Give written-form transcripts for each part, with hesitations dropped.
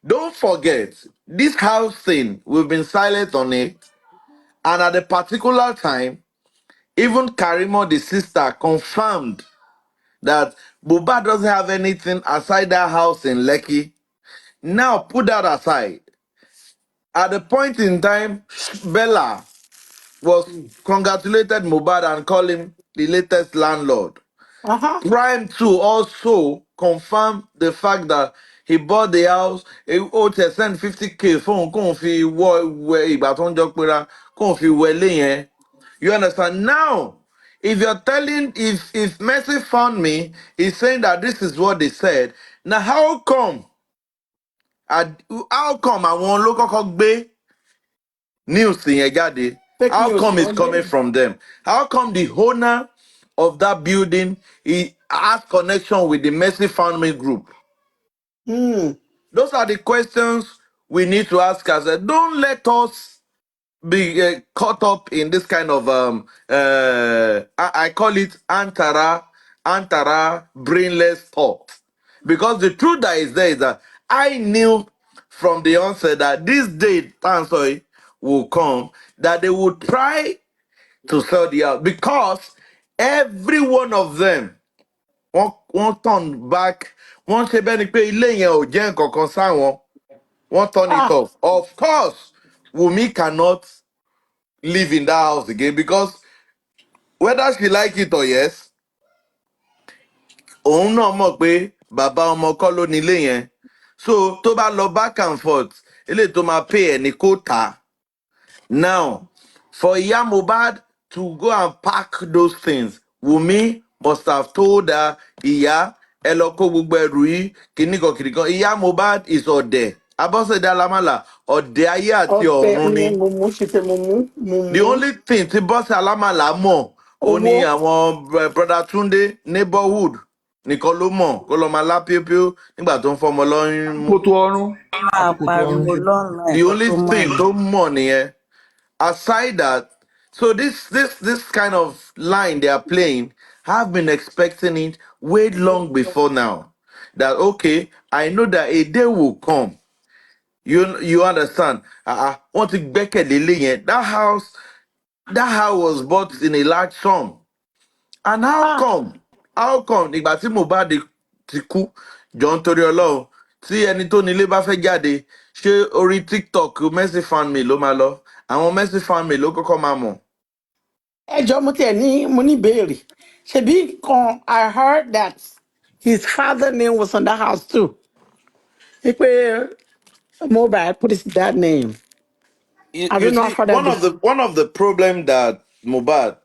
Don't forget, this house thing, we've been silent on it. And at a particular time, even Karimo, the sister, confirmed that Buba doesn't have anything aside that house in Lekki. Now, put that aside. At the point in time, Bella was congratulated Mohbad and called him the latest landlord. Prime 2 also confirmed the fact that he bought the house. He owed send 50K phone fi ìgbà tó ń jọ pera fi wẹlé yẹn. You understand? Now, if you're telling, if Messi found me, he's saying that this is what they said. Now, how come? How come àwọn ló kọ́kọ́ gbé news yẹn jáde? How come it's coming from them? How come the owner of that building he has connection with the Messi Family Group? Those are the questions we need to ask ourselves. Don't let us be caught up in this kind of I call it antara brainless thought, because the truth that is there is that I knew from the onset that this day Tansoy will come, that they will try to sell the house, because every one of them won't turn back. Wọ́n ṣe bẹ́ẹ̀ ni pé ilé yẹn ò jẹ́ nǹkan kan sáwọn. Wọ́n turn it off. Of course, Wumi cannot live in that house again, because whether she like it or yes, òun náà mọ̀ pé bàbá ọmọ kọ́ ló nílé yẹn. So tó bá lọ back and forth, eléyìí tó máa pay ẹ̀ ní kó tà á. Now, for Iya Mohbad to go and pack those things, Wumi must have told her, Iya, ẹ lọ kó gbogbo ẹrù yìí, kìnnìkan kìnnìkan. Iya Mohbad is ọ̀dẹ̀. Abọ́sẹ̀dé Alámàlà, ọ̀dẹ̀ ayé àti ọ̀run ni. The only thing tí Bọ́sẹ̀ Alámàlà mọ̀, ó ní àwọn brother Túndé neighborhood nìkan ló mọ̀ kó lọ máa lá píópíó nígbà tó ń fọmọ lọ́yún mú. Kótó ọrún. máa pariwo lọ́nà The ẹ̀kọ́ only tó máa thing tó mọ̀ nìyẹn. Aside that, so this kind of line they are playing, I've been expecting it way long before now. That okay, I know that a day will come. You understand? Want to back at the that house was bought in a large sum. And how come? How come? Ìgbà tí Mohbad ti kú, John torí Ọlọ́run, tí ẹni tó nílé bá fẹ́ jáde, ṣé orí TikTok Mercy Family ló máa lọ? Àwọn Mercy Family ló kọ́kọ́ máa mọ̀. ẹjọ́ mo tiẹ̀ ní mo ní ìbéèrè ṣebí kan I heard that his father name was on that house too. Ipe Mobile put his dad name. I You don't know see, how that this. one of the problem that Mohbad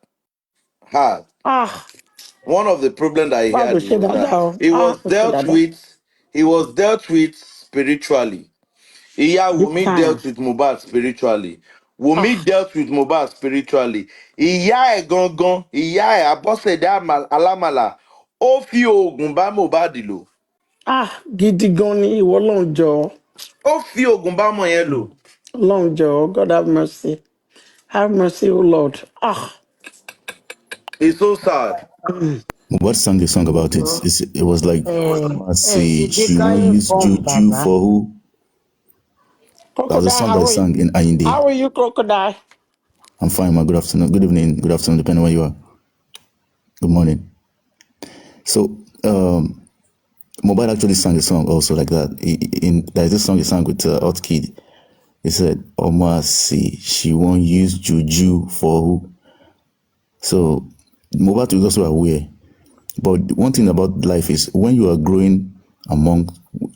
had, one of the problem that he Báwo had ṣe was that dáadáa o? Kò ṣe dáadáa. he was dealt with spiritually. Iya Big Wumi time. dealt with Mohbad spiritually. Wumi Ah, dealt with Mohbad spiritually. Ìyá ẹ̀ gangan, ìyá ẹ̀ Abọ́sẹ̀dé Alámàlà, ó fi oògùn bá Mohbad lò. gidi gan ni ìwọ Ọlọ́run jọ̀ọ́. Ó fi oògùn bá ọmọ yẹn lò. Ọlọ́run jọ̀ọ́, God have mercy. Have mercy, O Lord. It's so sad. What sang a song about it? It was like, let's ẹ ṣe say, jẹ́ she ká won't use inform juju bàbá. for who? That was a Crocodile, song that I sang in Ayinde. how are you, Crocodile? I'm fine, ma. Good afternoon, good evening, good afternoon, depending where you are. Good morning. So, Mobile actually sang a song also like that. There's this song he sang with Hot Kid. He said, Oma see, she won't use juju for who? So, Mobile is also aware. But one thing about life is when you are growing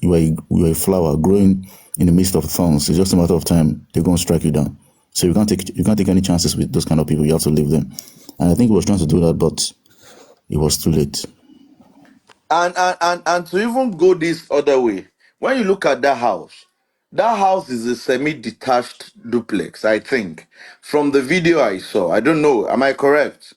you are a flower growing in the midst of thorns, it's just a matter of time they're going to strike you down. So you can't take any chances with those kind of people. You have to leave them. And I think he was trying to do that, but it was too late. And to even go this other way, when you look at that house is a semi-detached duplex, I think. From the video I saw. I don't know. Am I correct?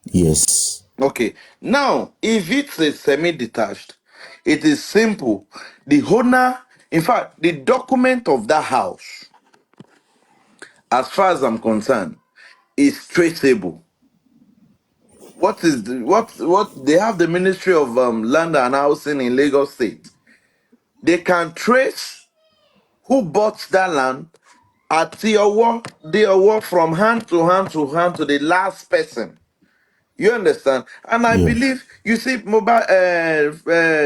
Yes. Okay. Now, if it's a semi-detached, it is simple. The owner, in fact, the document of that house, as far as I'm concerned, is traceable. What they have the Ministry of Land and Housing in Lagos State. they can trace who bought that land at the award from hand to hand to hand to the last person. You understand? And I Yeah. believe you see mobile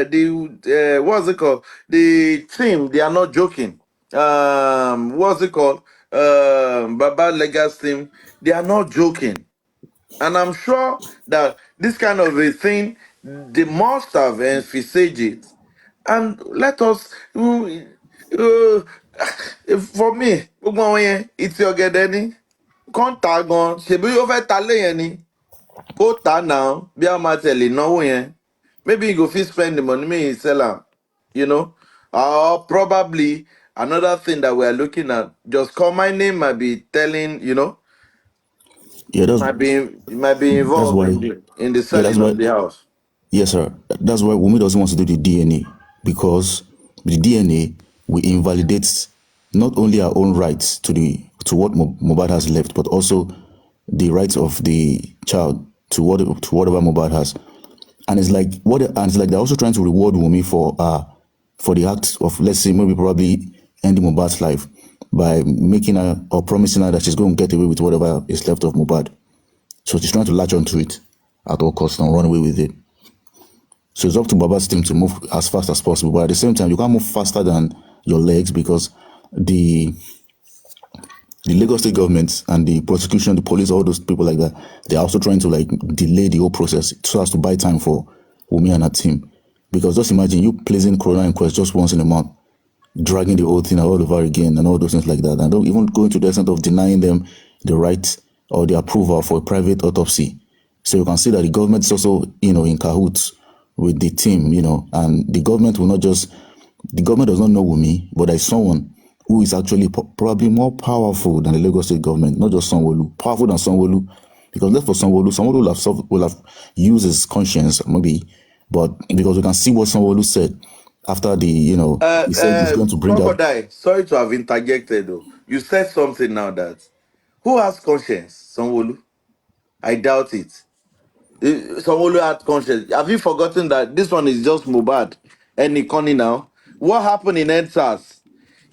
the what's it called? The team, they are not joking. What's it called? Baba Lega's team, they are not joking. And I'm sure that this kind of a thing, they must have envisaged it. And let us, for me, gbogbo àwọn yẹn, ìtì ọ̀gẹ̀dẹ̀ ni, kàn tà gan, ṣèbí ó fẹ́ ta lé yẹn ni, kó tà náà, bí a máa tẹ̀lé náwó yẹn. Maybe you go fit spend the money, maybe he sell am, you know? Or probably another thing that we are looking at, just call my name might be telling, you know, Yeah, might be that's involved why. in the Yeah, that's selling why. of the house. Yes, sir. That's why Wumi doesn't want to do the DNA, because the DNA will invalidate not only our own rights to what Mohbad has left, but also the rights of the child to whatever Mohbad has. And it's like they're also trying to reward Wumi for the act of, let's say, maybe probably ending Mohbad's life by making her or promising her that she's going to get away with whatever is left of Mohbad. So she's trying to latch onto it at all costs and run away with it. So it's up to Baba's team to move as fast as possible. But at the same time, you can't move faster than your legs, because the Lagos State government and the prosecution, the police, all those people like that, they're also trying to like delay the whole process so as to buy time for Wumi and her team. Because just imagine you placing coroner inquest just once in a month, dragging the whole thing all over again and all those things like that. And don't even go to the extent of denying them the right or the approval for a private autopsy. So you can see that the government is also, in cahoots with the team, and the government does not know Wumi, but there is someone who is actually probably more powerful than the Lagos State government, not just Sanwo-Olu, powerful than Sanwo-Olu, because left for Sanwo-Olu will have used his conscience, maybe, but because we can see what Sanwo-Olu said after he said he's going to bring out. Crocodile, sorry to have interjected though. You said something now that, who has conscience? Sanwo-Olu? I doubt it. Sanwo-Olu had conscience. Have you forgotten that this one is just Mohbad and Nikoni now? What happened in NSAS?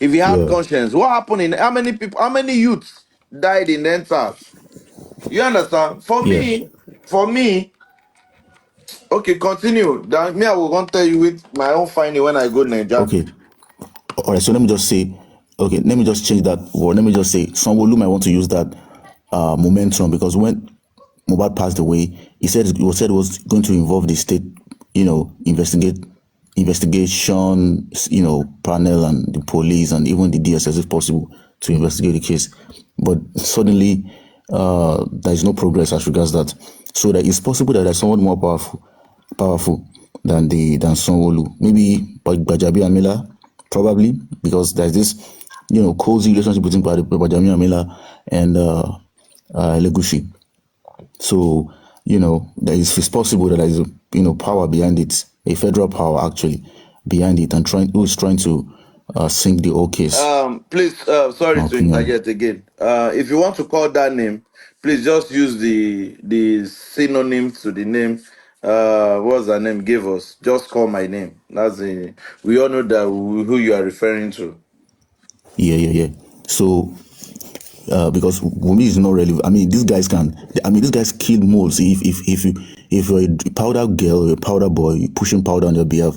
If he had Yeah. conscience, what happened in how many youths died in NSAS? You understand? For Yeah. me, okay, continue. Then me, I will go tell you with my own finding when I go to Nigeria. Okay. All right. So let me just say, okay, let me just change that word. Let me just say, Sanwo-Olu might want to use that momentum, because when Mohbad passed away, he said it was going to involve the state, investigation, panel and the police and even the DSS if possible to investigate the case. But suddenly, there is no progress as regards that. So that it's possible that there's someone more powerful than Sanwo-Olu. Maybe Gbajabiamila, probably, because there's this, cozy relationship between Gbajabiamila and Elegushi. So, it's possible that there is power behind it, a federal power actually behind it, and who's trying to sink the whole case. Please, sorry to interject again. If you want to call that name, please just use the synonym to the name. What's the name? Give us. Just call my name. We all know that who you are referring to. Yeah. So, because Wumi is not relevant. I mean, these guys kill moles. If you're a powder girl or a powder boy, you're pushing powder on their behalf,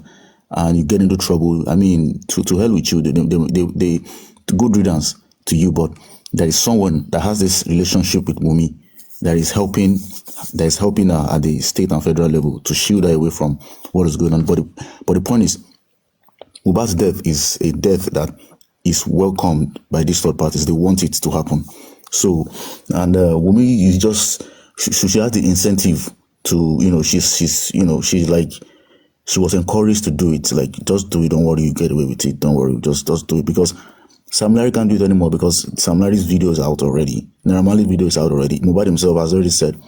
and you get into trouble, I mean, to hell with you. They good riddance to you. But there is someone that has this relationship with Wumi that is helping her at the state and federal level to shield her away from what is going on. But the point is, Mohbad's death is a death that is welcomed by these third parties. They want it to happen. So, and Wumi is just, she has the incentive to, she's like, she was encouraged to do it. Like, just do it. Don't worry, you get away with it. Don't worry, just do it. Because Sam Larry can't do it anymore, because Sam Larry's video is out already. Naira Marley's video is out already. Mohbad himself has already said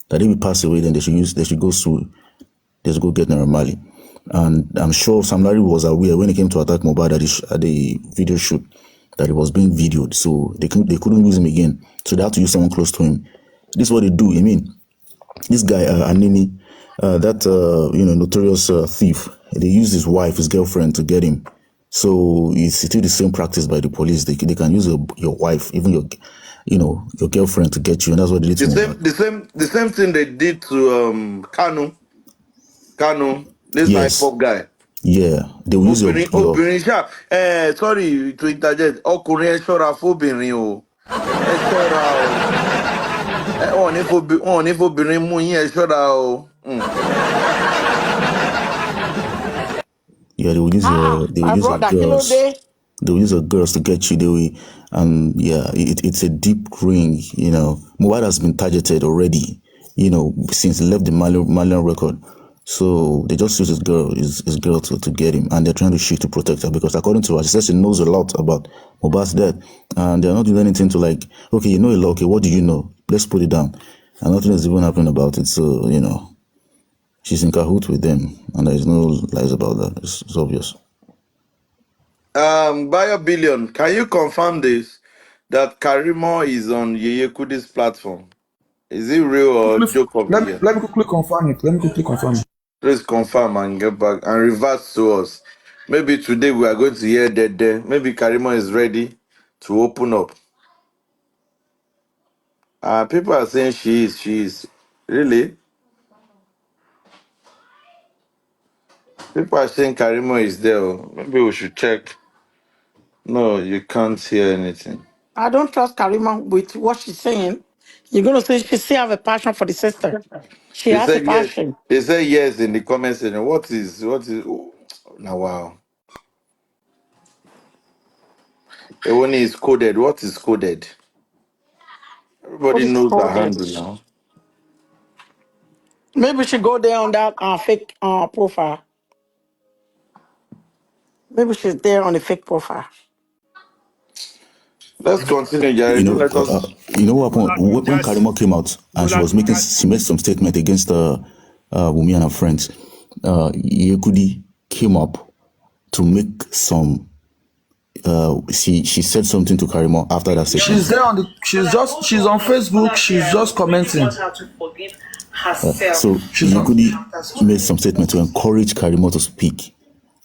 that if he pass away, then they should go sue. They should go get Naira Marley. And I'm sure Sam Larry was aware when he came to attack Mohbad at the video shoot that it was being videoed. So they couldn't use him again. So they had to use someone close to him. This is what they do. I mean, this guy, Anini, that notorious thief, they used his wife, his girlfriend, to get him So it's still the same practice by the police. They can use your wife, even your girlfriend to get you, and that's what they did to Mohbad. The same thing they did to Kanu, this Yes, IPOP guy. yeah, they will use your Obìnrin ṣá sorry to interject, ọkùnrin ẹ ṣọ́ra fóbìnrin o, ẹ ṣọ́ra o, wọn ò ní fóbìnrin mú yín, ẹ ṣọ́ra o. Yeah, they will use My brother, kilo girls. day. They will use your girls to get you. They will, and yeah, it's a deep ring. Mohbad has been targeted already. Since he left the Malian record. So they just use his girl to get him, and they're trying to shoot to protect her because according to her, she says she knows a lot about Mohbad's death, and they're not doing anything to like, okay, you know a lot. Okay, what do you know? Let's put it down, and nothing is even happening about it. So she's in cahoots with them, and there is no lies about that. It's obvious. Bayo Billion, can you confirm this, that Karimo is on Yeye Kudi's platform? Is it real or joke of the year? Let me quickly confirm it. Please confirm and get back and revert to us. Maybe today we are going to hear that there. Maybe Karimo is ready to open up. People are saying she is. Really? People are saying Karimo is there. Maybe we should check. No, you can't hear anything. I don't trust Karima with what she's saying. You're gonna say she still have a passion for the sister. She They has a said yes. passion. They said yes in the comment section. What is? Oh, now wow. Ewoni is coded. What is coded? What Everybody is knows the called handle this? now. Maybe she go there on that fake profile. Maybe she's there on the fake profile. Let's continue, Jerry. Don't let us. What happened when Karimo came out and she made some statement against Wumi and her friends. Yekudi came up to make some. She said something to Karimo after that statement. She's on Facebook. She's just commenting. So Yekudi made some statement to encourage Karimo to speak.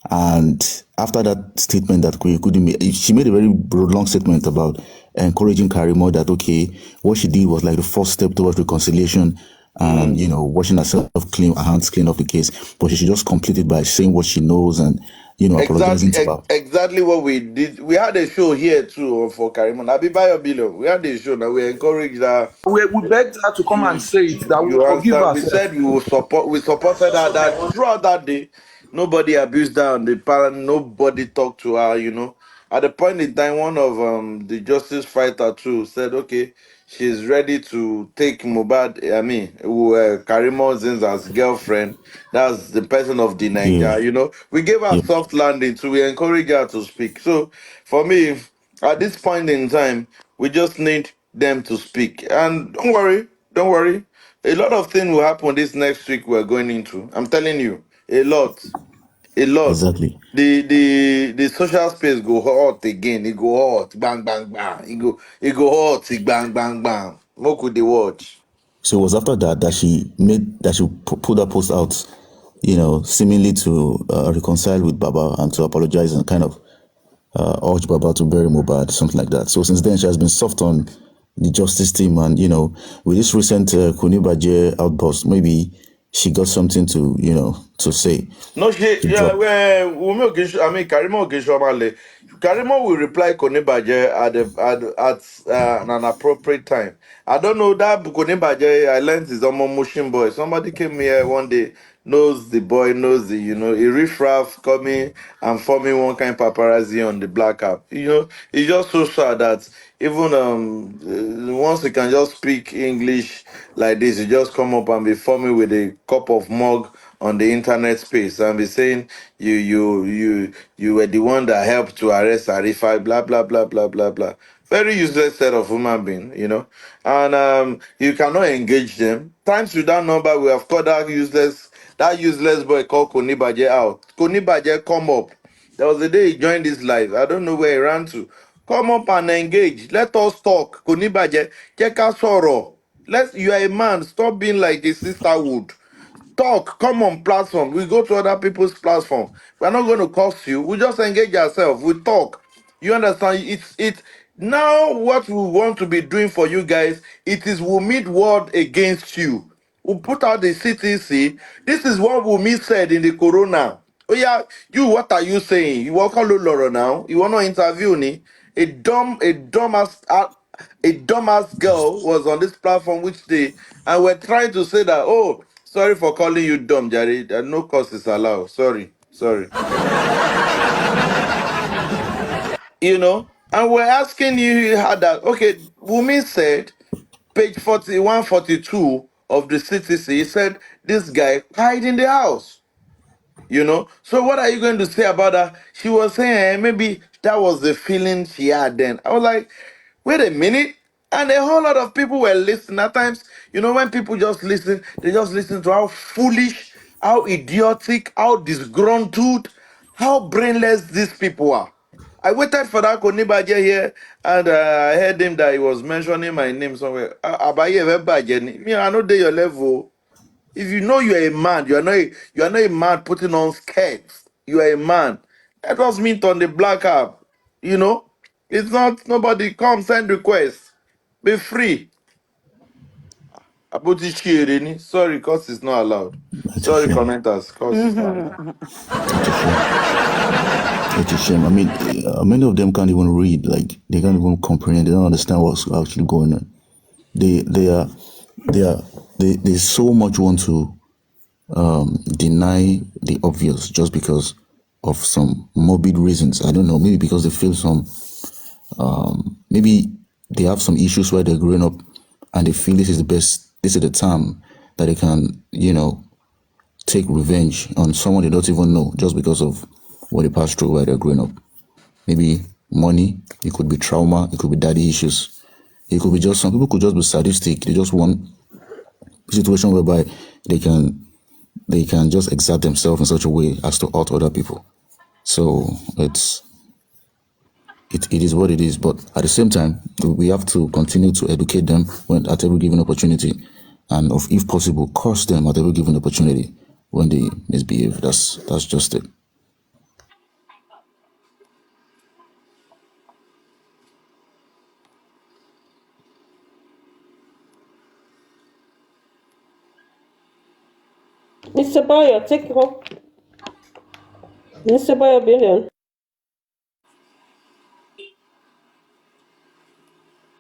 And after that statement that Yekudi made, she made a very long statement about encouraging Karimo that, okay, what she did was like the first step towards reconciliation and, washing herself clean, her hands clean of the case. But she should just complete it by saying what she knows and, apologizing to her. Exactly what we did. We had a show here too for Karimo. Abibayo Bilo. We had a show now. We encouraged her. We begged her to come and say it, that we forgive her. We said we will support. We supported her that throughout that day. Nobody abused her on the panel. Nobody talked to her. At the point in time, one of the justice fighter too said, okay, she's ready to take Mohbad, Karimo Zinza's girlfriend. That's the person of the Niger, We gave her soft landing too. We encourage her to speak. So for me, at this point in time, we just need them to speak. And don't worry. A lot of things will happen this next week we're going into. I'm telling you, a lot. Exactly. The social space go hot again. It go hot, bang bang bang. It go hot, bang bang bang. What could they watch? So it was after that she put that post out, seemingly to reconcile with Baba and to apologize and kind of urge Baba to bury Mohbad, something like that. So since then she has been soft on the justice team, and with this recent Kunibaje outburst, maybe she got something to say. No, Karimo Ogishomale. Karimo will reply Konibaje at an appropriate time. I don't know that Konibaje, I learned is a motion boy. Somebody came here one day, knows the boy, knows a riffraff coming and forming one kind of paparazzi on the black app. It's just so sad that even once you can just speak English like this, you just come up and be forming with a cup of mug on the internet space and be saying you were the one that helped to arrest Arifai, blah blah blah blah blah blah. Very useless set of human being. And you cannot engage them. Times with that number, we have called that useless boy called Konibaje out. Konibaje, come up. There was a day he joined this live. I don't know where he ran to. Come up and engage. Let us talk. Konibaje, check us sorrow. You are a man. Stop being like a sisterhood. Talk, come on platform. We go to other people's platform. We're not going to curse you. We just engage ourselves. We talk. You understand? It's now what we want to be doing for you guys. It is Wunmi word against you. We put out the CTC. This is what Wunmi said in the corona. Oh yeah, you what are you saying? You walk on Loro now. You want to interview me? A dumbass girl was on this platform which day, and we're trying to say that, oh, sorry for calling you dumb, Jerry. No cause is allowed. Sorry. You know, and we're asking you how that. Okay, Wumi said, page 41, 42 of the CTC, he said this guy hide in the house. You know, so what are you going to say about that? She was saying maybe that was the feeling she had then. I was like, wait a minute. And a whole lot of people were listening. At times, you know, when people just listen, they just listen to how foolish, how idiotic, how disgruntled, how brainless these people are. I waited for that Konibaje here, and I heard him that he was mentioning my name somewhere. Abaye Evebaje ni. Me, I know they your level. If you know you are a man, you are not a man putting on skirts. You are a man. Let us meet on the black app. You know, it's not nobody come send requests. Be free. Abuti Shirini. Sorry, cause it's not allowed. It's a Sorry, shame. commenters, cause it's not allowed. It's a shame. It's a shame. I mean, many of them can't even read. Like they can't even comprehend. They don't understand what's actually going on. They are they are they so much want to deny the obvious just because of some morbid reasons. I don't know. Maybe because they feel some. Maybe they have some issues where they're growing up, and they feel this is the best. This is the time that they can, take revenge on someone they don't even know just because of what they passed through while they're growing up. Maybe money, it could be trauma, it could be daddy issues, it could be just some people could just be sadistic. They just want a situation whereby they can just exert themselves in such a way as to hurt other people. So it is what it is. But at the same time, we have to continue to educate them at every given opportunity, and if possible, curse them at every given opportunity when they misbehave. That's just it. Mr. Bayo, take it home. Mr. Bayo Billion.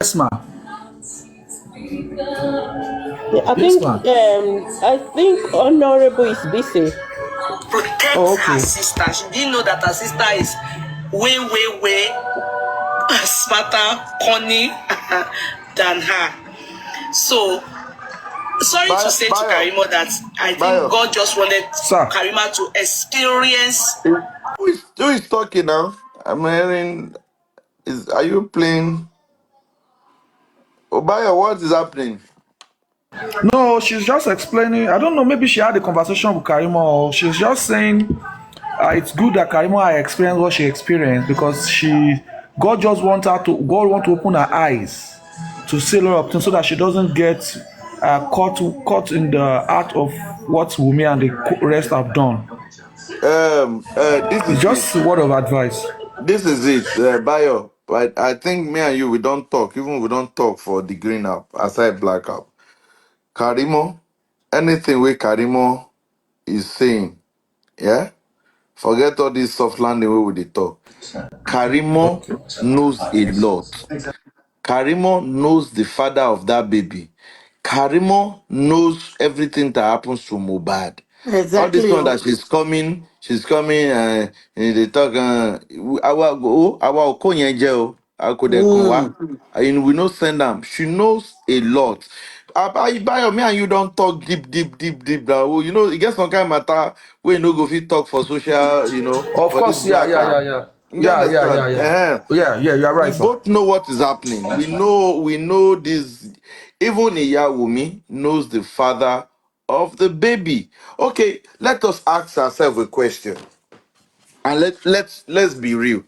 Yes, ma. Yeah, Yes, ma. I think Honorable is busy. Protect her sister. She didn't know that her sister is way smarter, cunning than her. So sorry to say to Karimo that I think God just wanted Karima to experience. Who is talking now? I'm hearing. Are you playing? Obaya, what is happening? No, she's just explaining. I don't know. Maybe she had a conversation with Karima, or she's just saying it's good that Karima experienced what she experienced because God just wants her to. God want to open her eyes to see a lot of things so that she doesn't get caught in the act of what Wumi and the rest have done. This It's is just it. a word of advice. This is it, Bayo. But I think me and you, we don't talk. Even we don't talk for the green app, aside black app. Karimo, anything where Karimo is saying, yeah? Forget all this soft landing where we dey talk. Karimo knows a lot. Karimo knows the father of that baby. Karimo knows everything that happens to Mohbad. All this Exactly. one that she's coming, they talk, our Okonyeje, our Kodekunwa, and we know send them. She knows a lot. Bayo, me and you don't talk deep. Now, you know, it gets some kind of matter where you no go fit talk for social, Of for this course, yeah, black yeah, app. yeah, yeah. You Yeah, yeah, yeah, understand? yeah. Yeah, yeah, you're We right, sir. both know what is happening. We know this. Even Iyawumi knows the father of the baby. Okay, let us ask ourselves a question, and let's be real.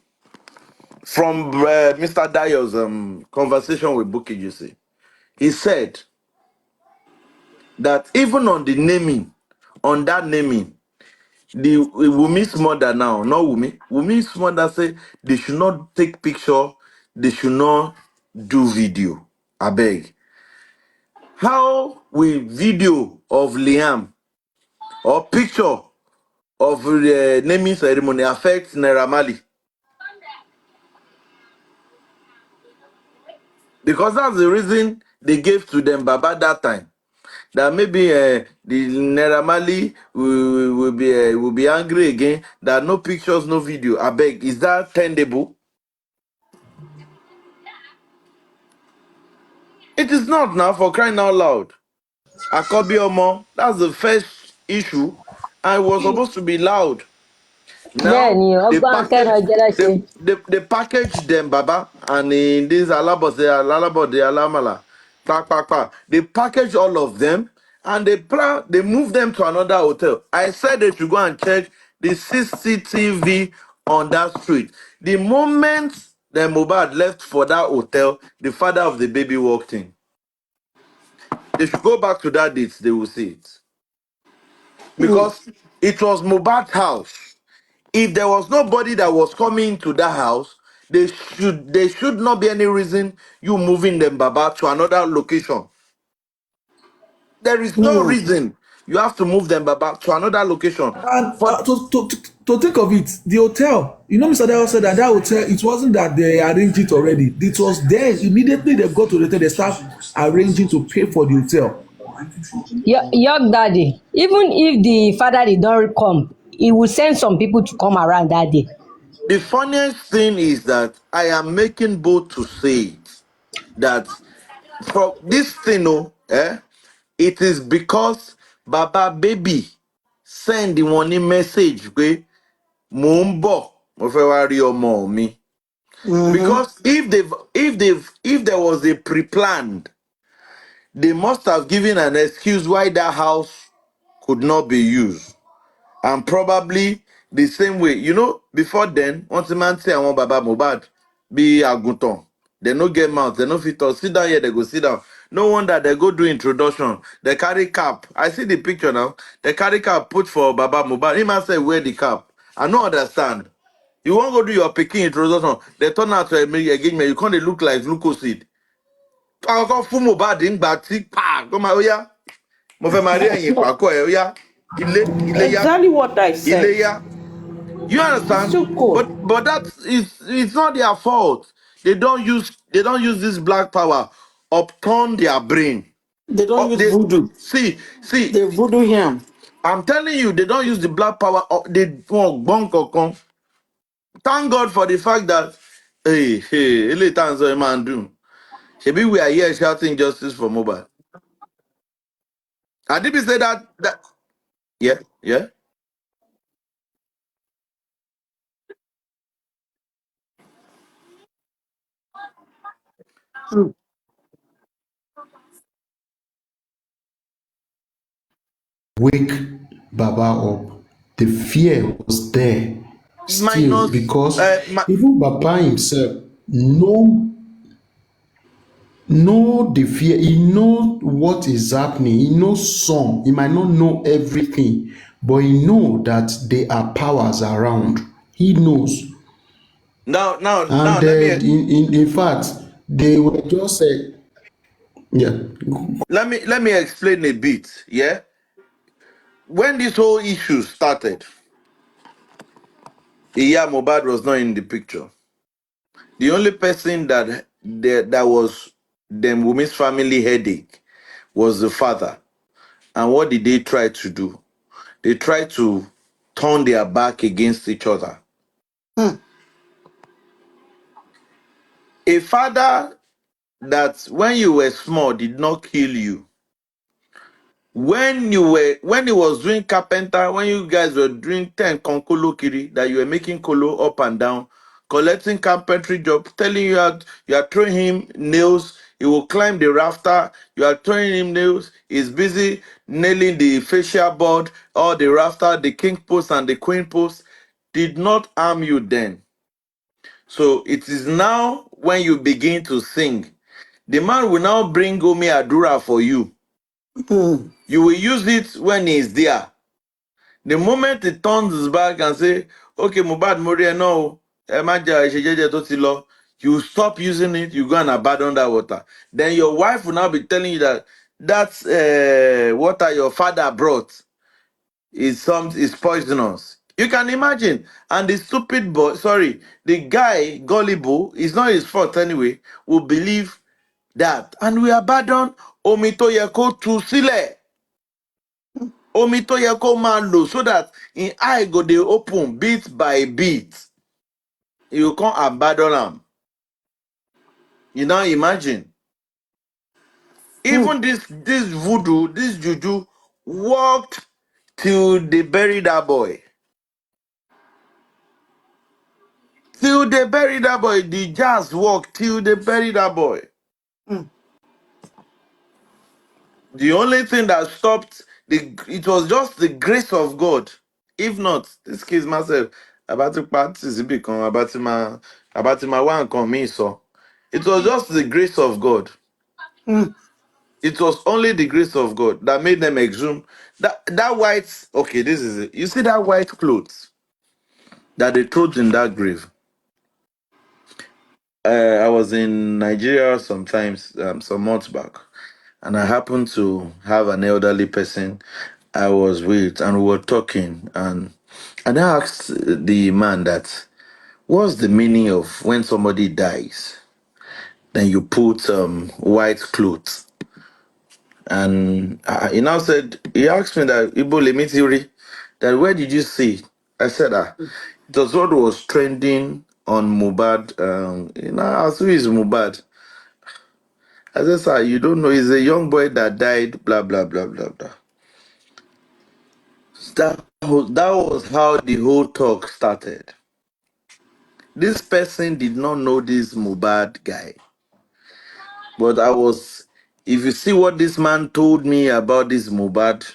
From Mr. Dayo's conversation with Buki, you see, he said that even on the naming on that naming. The Wumi's mother now, not Wumi. Wumi's mother say they should not take picture, they should not do video. I beg. How will video of Liam or picture of the naming ceremony affect Naira Marley? Because that's the reason they gave to them Baba that time. That maybe the Naira Marley will be angry again. That no pictures, no video. I beg, is that tenable? It is not now, for crying out loud. Akobi Omo, that's the first issue. I was supposed to be loud. bẹ́ẹ̀ Now ni they ọgbọ́n package akẹ́ranjẹ́lá ṣe. they package them, Baba, and in this Alabode Alamala, they package all of them and they move them to another hotel. I said they should go and check the CCTV on that street. The moment the Mohbad left for that hotel, the father of the baby walked in. They should go back to that date, they will see it. Because it was Mohbad's house. If there was nobody that was coming to that house, there should not be any reason you moving them, Baba, to another location. There is no reason you have to move them, Baba, to another location. And For to think of it, the hotel, Mr. Dayo said that hotel, it wasn't that they arranged it already. It was there. Immediately they go to the hotel, they start arranging to pay for the hotel. Young daddy, even if the father did not come, he will send some people to come around that day. the funniest thing is that I am making bold to say it, that for this thing, it is because Baba Baby send the money message pé mò ń bọ̀, mo fẹ́ wá rí ọmọ mi. Because if there was a pre-planned, they must have given an excuse why that house could not be used. And probably the same way, before then, once a man say I want Baba Mohbad be Agunton, they no get mouth, they no fit talk. Sit down here, they go sit down. No wonder they go do introduction. They carry cap. I see the picture now. They carry cap put for Baba Mohbad. He must say wear the cap. I don't understand. You won't go do your picking introduction. They turn out to me again, you can't look like glucoside. I got full Mohbad in back, come out here. Mo fẹ́ máa rí ẹ̀yìn ìpàkọ́ ẹ̀, ó yá. Iléyá. Exactly what I said. Iléyá. You understand? So cool. But it's not their fault. They don't use this black power upturn their brain. They don't use They voodoo. see. They voodoo him. I'm telling you, they don't use the black power. They won't bonk. Thank God for the fact that hey, times a man do. Maybe we are here shouting justice for Mohbad. I did say that yeah. Wake Baba up. The fear was there still Minus because even Baba himself know the fear. He know what is happening. He knows some. He might not know everything, but he know that there are powers around. He knows. now And in fact, they were just yeah. let me explain a bit. Yeah. When this whole issue started, Iya Mohbad was not in the picture. The only person that was them women's family headache was the father. And what did they try to do? They tried to turn their back against each other. A father that when you were small did not kill you. When he was doing carpenter, when you guys were doing 10 konkolo kiri, that you were making kolo up and down, collecting carpentry job, telling you you are throwing him nails, he will climb the rafter, you are throwing him nails, he's busy nailing the fascia board, or the rafter, the king post and the queen post, did not harm you then. So it is now when you begin to sing, the man will now bring Omi Adura for you. You will use it when he's there. The moment he turns his back and say, okay, Mubad Moria, no, you stop using it, you go and abandon that water. Then your wife will now be telling you that that's water your father brought is poisonous. You can imagine. And the stupid boy, sorry, the guy, gullible, it's not his fault anyway, will believe that. And we abandon Omito Yeko to Sile. Omito Yeko man low, so that in eye go they open bit by bit. You can't abandon them. You now imagine. Even this voodoo, this juju worked till they buried that boy. Till they buried that boy. The jazz worked till they buried that boy. The only thing that stopped it was just the grace of God. If not, this case myself about to practice become about my one come me so. It was just the grace of God. It was only the grace of God that made them exhume that white. Okay, this is it. You see that white clothes that they threw in that grave. I was in Nigeria sometimes, some months back, and I happened to have an elderly person I was with, and we were talking, and I asked the man that, what's the meaning of when somebody dies, then you put white clothes? And he now said, he asked me that, Ibo Lemitiri, that where did you see it? I said, it was what was trending on Mubad. I asked, who is Mubad? I said, sir, you don't know, he's a young boy that died, blah, blah, blah, blah, blah. That was how the whole talk started. This person did not know this Mubad guy. But if you see what this man told me about this Mubad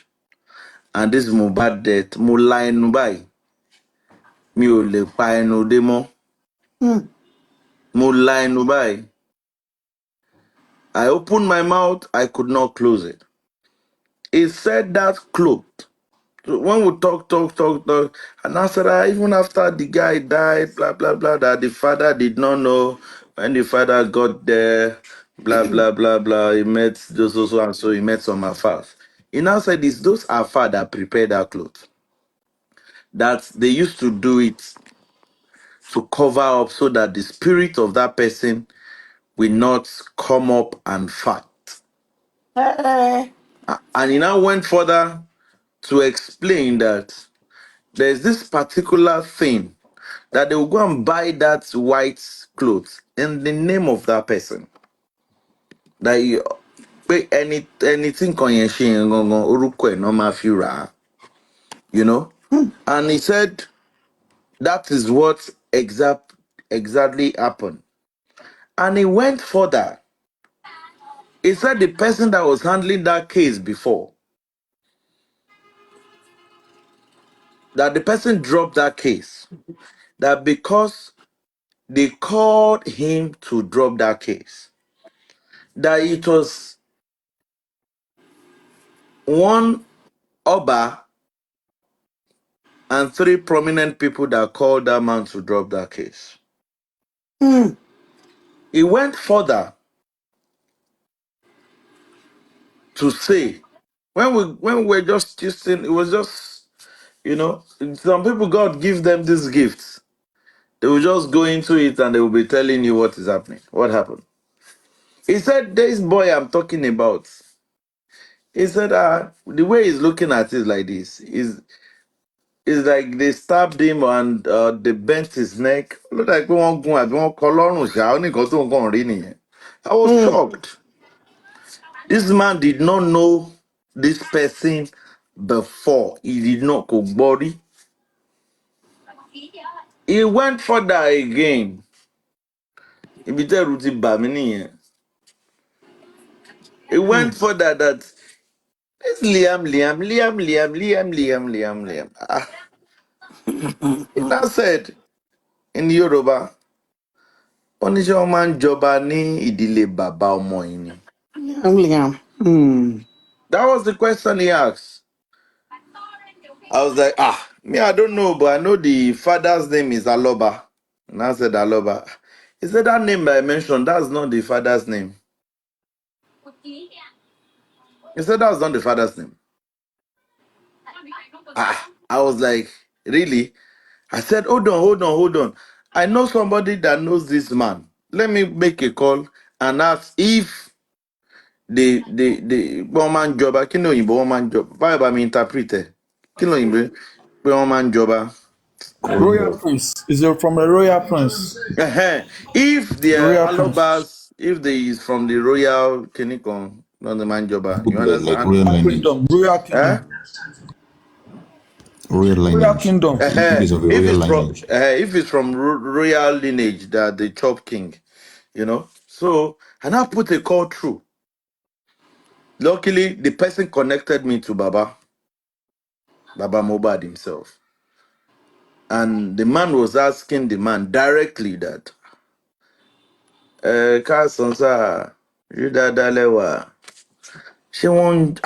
and this Mubad death, Mulai Nubai, mi ò lè pa ẹnu dé mọ́. Mulai Nubai. I opened my mouth, I could not close it. He said that cloth. So when we talk, and I said, even after the guy died, blah, blah, blah, that the father did not know. When the father got there, blah, blah, blah, blah, he met those also, and so he met some affairs. He now said, those affairs that prepared that clothes. That they used to do it to cover up so that the spirit of that person will not come up and fight. And he now went further to explain that there's this particular thing that they will go and buy that white clothes in the name of that person. That you pay anything kan yẹn ṣe yẹn gangan orúkọ ẹ̀ náà máa fi rà á. You know? And he said that is what exactly happened. And he went further. He said the person that was handling that case before, that the person dropped that case, that because they called him to drop that case, that it was one Oba and 3 prominent people that called that man to drop that case. He went further to say, when we were just using, it was just, some people, God gives them these gifts. They will just go into it and they will be telling you what is happening, what happened. He said, this boy I'm talking about, he said, the way he's looking at it like this, is like they stabbed him and they bent his neck. Look like one I was shocked. This man did not know this person before. He did not cook body. He went further again. He went further that this Liam. He now said in Yoruba, oníṣẹ́ wọn máa ń jọba ní ìdílé bàbá ọmọ yìí ni. Liam. That was the question he asked. I was like, me, I don't know, but I know the father's name is Aloba. And I said, Aloba. He said, that name that I mentioned, that's not the father's name. He said, that's not the father's name. I was like, really? I said, hold on. I know somebody that knows this man. Let me make a call and ask if the woman jobber, kí ni òyìnbó woman job. Báyọ̀ bá mi interpret ẹ̀. Kí ni òyìnbó pé woman jobber. Oh Royal God. prince. Is it from a royal prince? If the Royal prince. Alobas, if they is from the royal Kinikon, not the man jobber, you Like understand? royal lineage. Kingdom. Royal Eh? kingdom. Royal Royal lineage. kingdom. If it's of a royal lineage. If it's from royal lineage that they chop king, you know. So and I put a call through. Luckily, the person connected me to Baba Mohbad himself, and the man was asking the man directly that, Carson sir, you dadalewa, she won't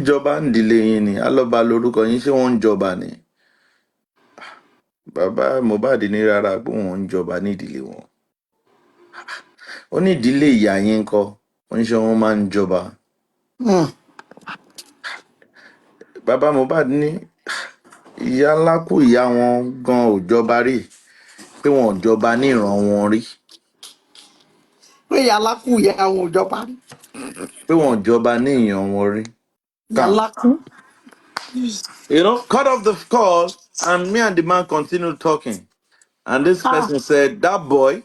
job and delay ni aloba lórúkọ yín ṣé wọ́n ń jọba ni. Baba Mohbad ní rárá pé wọ́n ń jọba nídìílé wọn. Ó ní ìdílé ìyá yín ńkọ́, wọ́n ṣe wọ́n máa ń jọba. Baba Mohbad ní ìyá ńlá kù ìyá wọn gan ò jọba rí, pé wọn ò jọba ní ìran wọn rí, pé yàlákù ìyá àwọn òjọba rí. pé wọn ò jọba ní ìran wọn rí. Calm. Yàlákù. You know, cut off the call, and me and the man continued talking. And this Ah, person said that boy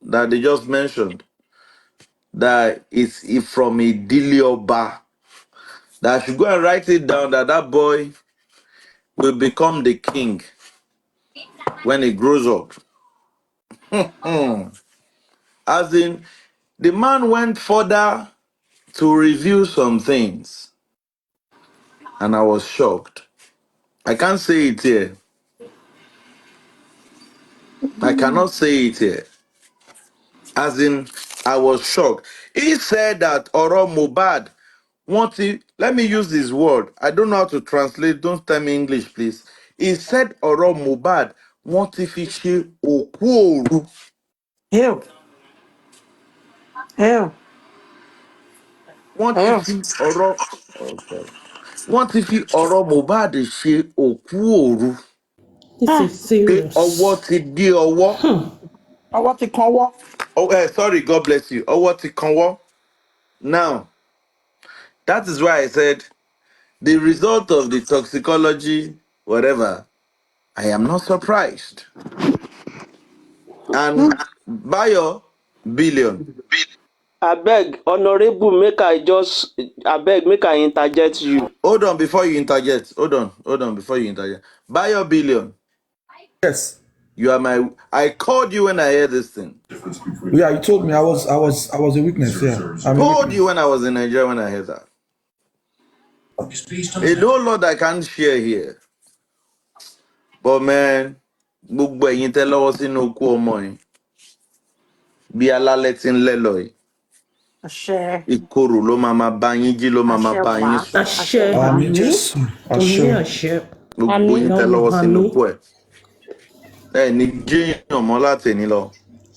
that they just mentioned, that is from Idili Oba, that I should go and write it down, that that boy will become the king when he grows up. As in, the man went further to review some things, and I was shocked. I can't say it here. I cannot say it here. As in, I was shocked. He said that Oro Mubad wanted, let me use this word. I don't know how to translate. Don't tell me English, please. He said Oro Mubad wanted fishi okuoru. ew, ew, Wanted ew. fi Oro. Okay. Wanted fi Oro Mubad she okuoru. This Ah, is Pé ọwọ́ serious. ti dé ọwọ́. ọwọ́ ti kan wọ́. Oh, sorry, God bless you. Ọwọ́ ti kanwọ́. Now, that is why I said the result of the toxicology, whatever, I am not surprised. And Bayo Billion. Abeg, honorable, make I interject you. Hold on before you interject. Hold on before you interject. Bayo Billion. Yes. You are my. I called you when I heard this thing. Yeah, you told me I was a witness. Yeah, I'm a Told you witness. when I was in Nigeria when I heard that. A whole lot I can't share here. But man, gbogbo ẹ̀yin tẹ́ lọ́wọ́ sínú okú ọmọ yìí, bí alálẹ̀ tí ń lẹ́ lọ yìí, Àṣẹ, ìkorò ló máa máa bá yín jí ló máa máa àṣẹ bá wá, yín sùn. àṣẹ Àṣẹ wá. Àmì àmì, Jésù. àmì Àṣẹ. àṣẹ. Gbogbo Àmín, yín tẹ́ Lọ́wọ́ lọ́wọ́ sínú àmì, okú ẹ̀. Ẹ ní jéèyàn mọ́ láti ní lọ.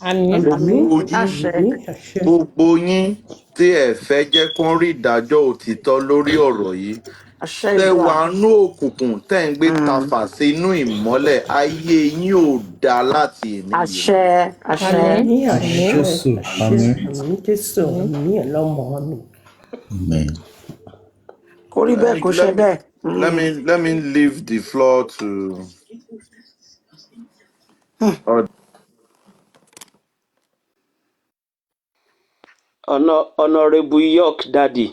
àmín, àmì, àmín, Gbogbo yín àṣẹ. àmì àṣẹ. gbogbo yín tí ẹ fẹ́ jẹ́ kán rí ìdájọ́ òtítọ́ lórí ọ̀rọ̀ yìí, Àṣẹ tẹ́ ìdùà. wà nú òkùnkùn tẹ́ ń gbé tafà sínú ìmọ́lẹ̀, ayé yín ò dá láti èní yìí lọ. Àṣẹ, àṣẹ. Àmì Àmì àṣẹ Jésù. àṣẹ Àmì. àmì Jésù àmì ọlọ́mọ mi. Amen. Kó rí bẹ́ẹ̀ kó ṣe bẹ́ẹ̀. Let me leave the floor to Honorable York Daddy.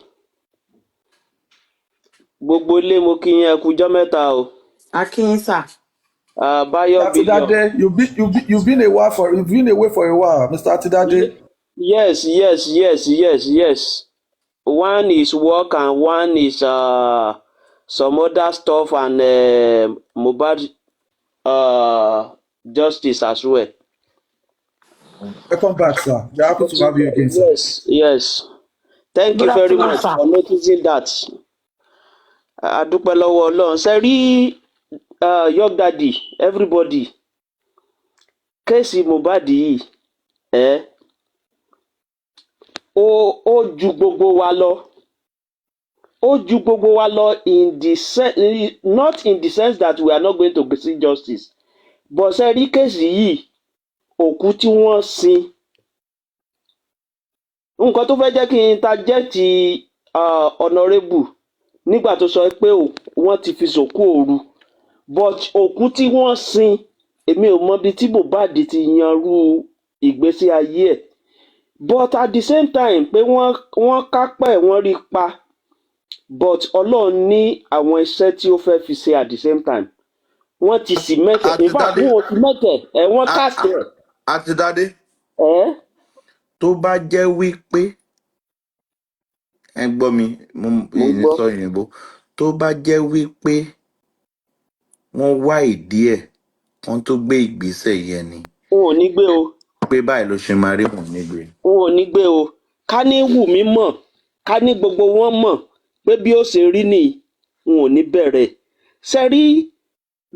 Gbogbo ilé mo kí yín ẹ kújọ́ mẹ́ta o. Akínyín sà. Bayo Billion. Atidade, you've been away for a while, Mr. Atidade. Yes. One is work and one is some other stuff and Mohbad justice as well. Welcome back, sir. We're happy to have you again, sir. Yes. Thank Good you very afternoon, much sir. for noticing that. A dúpẹ́ lọ́wọ́ Ọlọ́run. Ṣé rí Young Daddy everybody kéèsì Mohbad yìí ó ju gbogbo wa lọ. Ó ju gbogbo wa lọ in the sense, not in the sense that we are not going to see justice. But ṣé rí kéèsì yìí òkú tí wọ́n sin. Nǹkan tó fẹ́ jẹ́ kí n interject honourable nígbà tó sọ pé wọ́n ti fi sòkú òru. But òkú tí wọ́n sin èmi ò mọ ibi tí Mohbad ti yanrú ìgbésí ayé ẹ̀. But at the same time pé wọ́n kápẹ́ wọ́n rí pa. But Ọlọ́run ní àwọn iṣẹ́ tí ó fẹ́ fi ṣe at the same time. Wọ́n ti cement in fact wọ́n cement wọ́n cast ẹ̀. Àti Dádé. Tó bá jẹ́ wípé ẹ gbọ́ mi mo sọ òyìnbó tó bá jẹ́ wípé wọ́n wá ìdí ẹ̀ wọ́n tó gbé ìgbésẹ̀ yẹn ni. Wọn ò ní gbé o. Pé báyìí ló ṣe máa rí wọn ní gbé. Wọn ò ní gbé o. Ká ní Wùmí mọ̀ ká ní gbogbo wọn mọ̀ pé bí ó ṣe rí nìyí wọn ò ní bẹ̀rẹ̀. Ṣé rí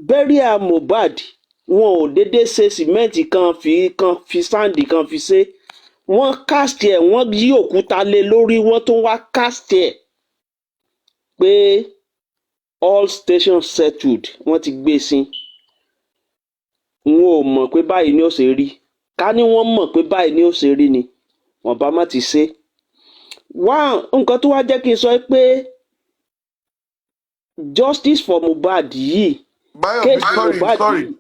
burial Mohbad wọn ò déédéé ṣe sìmẹ́ǹtì kan fi sáǹdì kan fi ṣe. Wọ́n cast ẹ̀ wọ́n yí òkúta lé lórí wọ́n tún wá cast ẹ̀ pé all stations settled wọ́n ti gbé sí. Wọn ò mọ̀ pé báyìí ni ó ṣe rí. Ká ní wọ́n mọ̀ pé báyìí ni ó ṣe rí ni wọ́n bá má ti ṣe. Nǹkan tó wá jẹ́ kí n sọ pé justice for Mohbad yìí.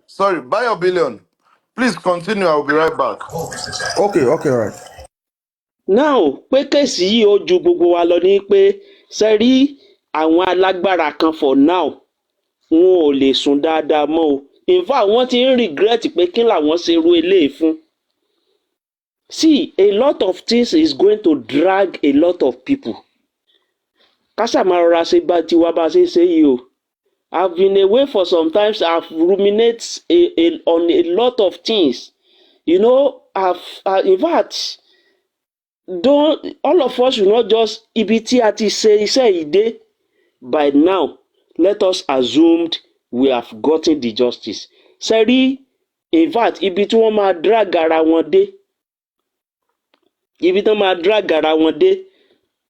Sorry, Bayo Billion. Please continue, I will be right back. Okay, right. Now pé kéèsì yìí ó ju gbogbo wa lọ ní pé ṣe rí àwọn alágbára kan for now wọn ò lè sùn dáadáa mọ́ o. In fact wọ́n ti ń regret pé kí làwọn ṣe ru eléyìí fún. See, a lot of things is going to drag a lot of people. Kásà máa rọra ṣe bá tiwa bá ṣe ṣe yìí o. I've been away for some times. I've ruminated on a lot of things. You know, in fact, all of us should not just ibi tí a ti ṣe iṣẹ́ yìí dé. By now, let us assume we have gotten the justice. Ṣé rí, in fact, ibi tí wọ́n máa drag ara wọn dé. Ibi tí wọ́n máa drag ara wọn dé.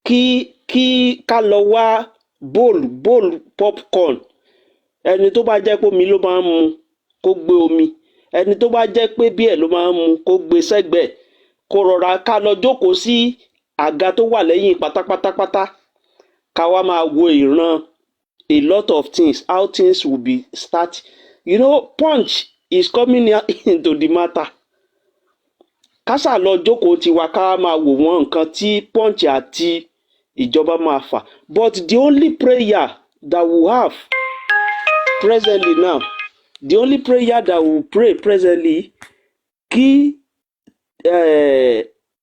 Kí ká lọ wá bowl popcorn. Ẹni tó bá jẹ́ pé omi ló máa ń mu kó gbé omi. Ẹni tó bá jẹ́ pé bíẹ̀ ló máa ń mu kó gbé sẹ́gbẹ̀ẹ́. Kó rọra ká lọ jókòó sí àga tó wà lẹ́yìn pátápátápátá. Ká wá máa wo ìran a lot of things, how things will be start. You know, punch is coming into the matter. Kásà lọ jókòó tiwa ká máa wò wọ́n nǹkan tí punch àti ìjọba máa fà. But the only prayer that we have presently now, the only prayer that we pray presently, kí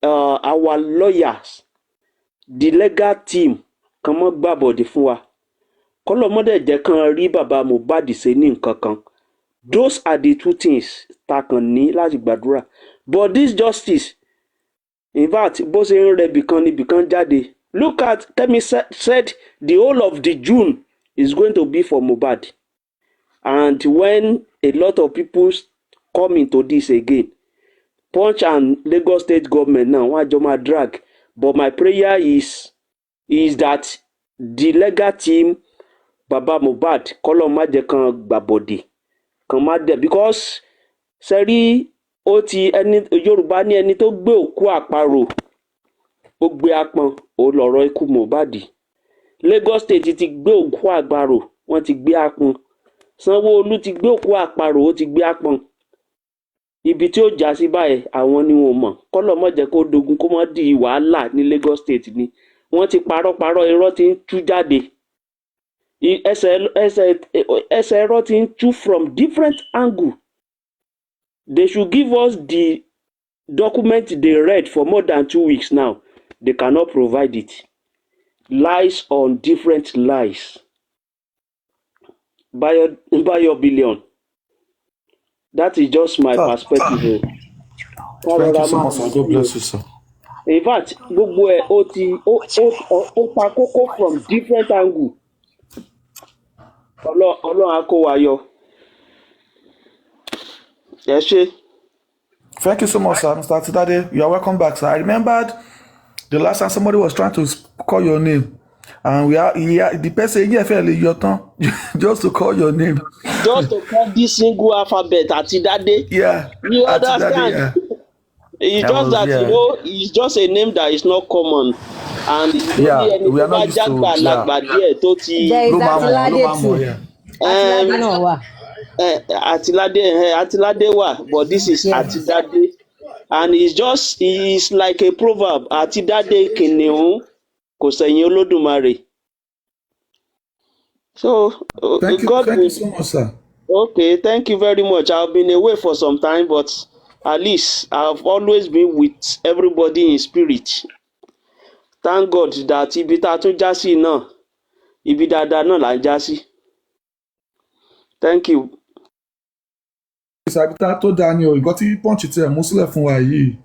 our lawyers, the legal team, kan mọ́ gbàbọ̀dé fún wa. Kọ́lọ́mọdé jẹ́ kan rí bàbá Mohbad ṣe ní nǹkan kan. Those are the two things ta kàn ní láti gbàdúrà. But this justice, in fact, bó ṣe ń rẹ bìkan jáde. Look at Kemi said the whole of the June is going to be for Mohbad. And when a lot of people come into this again, Punch and Lagos State government now wọ́n àjọ máa drag. But my prayer is that the legal team, Baba Mohbad, kọ́lọ́ má jẹ́ kan gbàbọ̀dé kan má dẹ̀ because sẹ́rí ó ti Yorùbá ní ẹni tó gbé òkú àparò ó gbé apọn ó lọ̀rọ̀ ikú Mohbad. Lagos State ti gbé òkú àparò wọ́n ti gbé apọn. Sanwó-Olú ti gbé òkú àparò ó ti gbé apọn. Ibi tí ó já sí báyìí àwọn ni wọn mọ̀. Kọ́lọ́ má jẹ́ kó dogun kó má di wàhálà ní Lagos State ni. Wọ́n ti parọ́ irọ́ ti ń tú jáde. Ẹsẹ̀ ẹ̀rọ ti ń tú from different angle. They should give us the document they read for more than 2 weeks now. They cannot provide it. Lies on different lies. Bayo Billion. That is just my perspective. Thank you so much, sir. God bless you, sir. In fact, gbogbo ẹ̀ ó pa kókó from different angle. Ọlọ́run á kó wa yọ. Ẹ ṣé. Thank you so much, sir, Mr. Atidade. You are welcome back, sir. I remembered the last time somebody was trying to call your name, and the person just to call your name. Just to call this single alphabet Atidade. Yeah. You understand? Atidade, yeah. It's just that, yeah. you know, it's just a name that is not common. And Yeah, we are not used to. Yeah. There is Atilade too. Atilade náà wà. Atilade wà, but this is Atidade. And it's like a proverb. Atidade kìnìún kò sẹ̀yìn Olódùmarè. So, thank you so much, sir. Okay, thank you very much. I've been away for some time, but at least I've always been with everybody in spirit. Thank God that ibi tá tún já sí náà, ibi dáadáa náà là ń já sí. Thank you. Sabita to Daniel, you got to punch it here. Muslim from Wayi.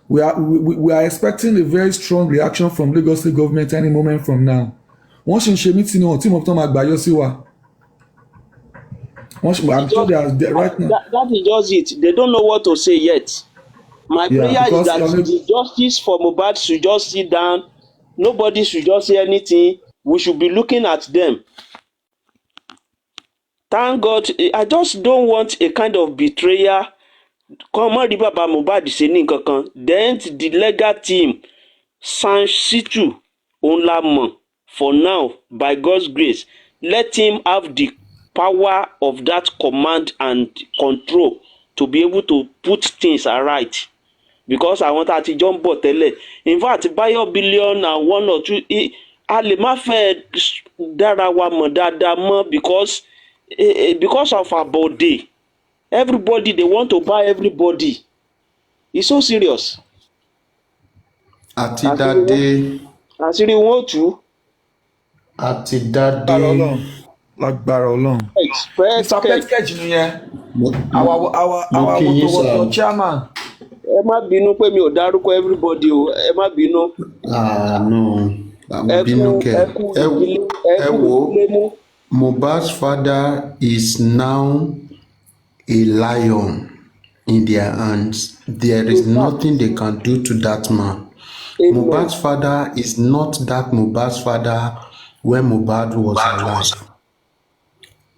We are expecting a very strong reaction from Lagos State government any moment from now. Once in meeting on team of Tom Agbayo Siwa. I'm sure they are right now. That is just it. They don't know what to say yet. My prayer is that the justice for Mohbad should just sit down. Nobody should just say anything. We should be looking at them. Thank God. I just don't want a kind of betrayal. Come on, Baba Mohbad ṣe ní nǹkan kan. Then the legal team, Sansitu Onlamo, for now, by God's grace, let him have the power of that command and control to be able to put things right. Because I want àti John bọ̀ tẹ́lẹ̀. In fact, Bayo billion and 1 or 2, a lè má fẹ́ dára wa mọ̀ dáadáa mọ́ because of our body. Everybody, they want to buy everybody. It's so serious. Atidade. Àṣírí wọn ò tú. Atidade. Lágbára Ọlọ́run. Mr. Petkej nìyẹn. Our motor chairman. Ẹ má bínú pé mi ò dárúkọ everybody o. Ẹ má bínú. No. Bínú kẹ. Ẹ wo. Mohbad's father is now a lion in their hands. There is nothing they can do to that man. Mohbad's father is not that Mohbad's father when Mohbad was alive.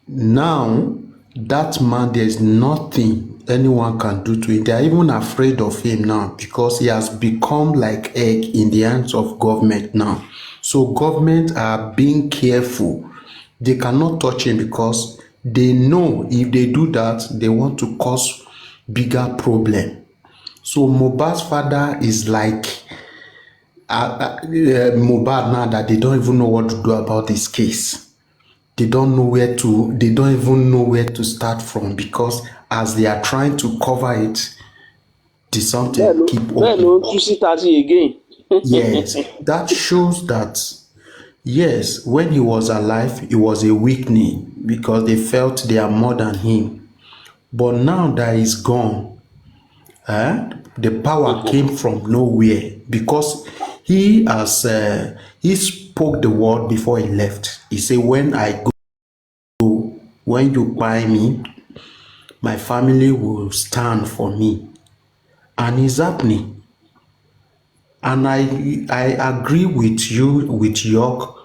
Now, that man, there is nothing anyone can do to him. They are even afraid of him now because he has become like egg in the hands of government now. So government are being careful. They cannot touch him because they know if they do that, they want to cause bigger problem. So Mohbad's father is like Mohbad now that they don't even know what to do about this case. They don't even know where to start from because as they are trying to cover it, the something keep opening. Again. Yes, that shows that yes, when he was alive, he was a weakling because they felt they are more than him. But now that he's gone, the power came from nowhere because he spoke the word before he left. He said, when I go, when you buy me, my family will stand for me. And it's happening. And I agree with you, with York,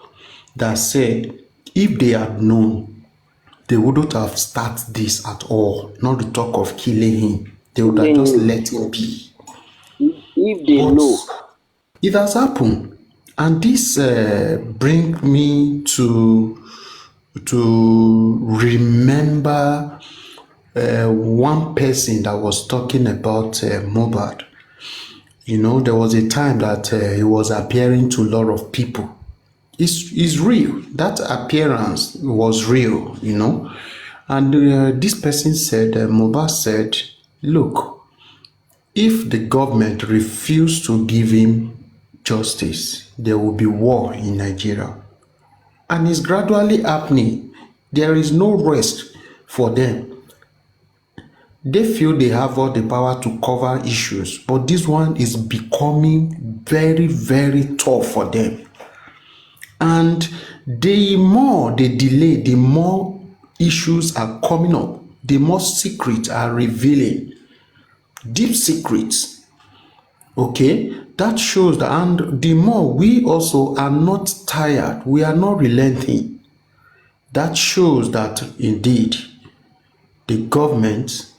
that said, if they had known, they wouldn't have started this at all. Not to talk of killing him. They would have just let him be. If they know. It has happened. And this brings me to remember one person that was talking about Mohbad. You know, there was a time that he was appearing to a lot of people. It's real. That appearance was real, you know. And this person said, Mohbad said, look, if the government refused to give him justice, there will be war in Nigeria. And it's gradually happening. There is no rest for them. They feel they have all the power to cover issues, but this one is becoming very, very tough for them. And The more they delay, the more issues are coming up, the more secrets are revealing, deep secrets. Okay, that shows that, and the more we also are not tired, we are not relenting. That shows that indeed the government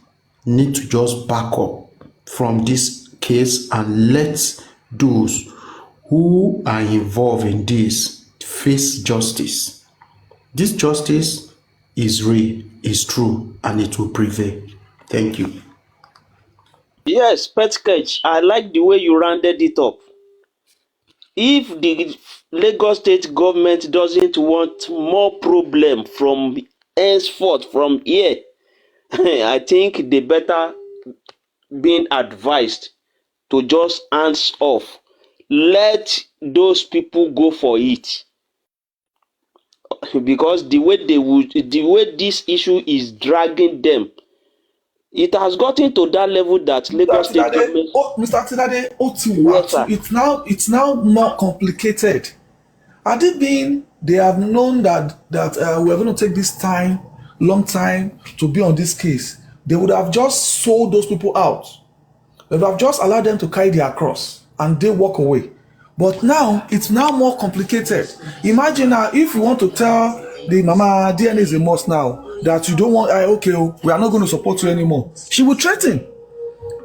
need to just back up from this case and let those who are involved in this face justice. This justice is real, is true, and it will prevail. Thank you. Yes, Petkech, I like the way you rounded it up. If the Lagos state government doesn't want more problem from henceforth from here, I think they better being advised to just hands off. Let those people go for it. Because the way this issue is dragging them, it has gotten to that level that Lagos state government. Mr. Atinade, Yes, sir. it's now more complicated. Had it been they have known that we're going to take this long time to be on this case, they would have just sold those people out. They would have just allowed them to carry their cross and they walk away. But now it's now more complicated. Imagine now if you want to tell the Mama DNA is a must now that you don't want, we are not going to support you anymore. She will threaten.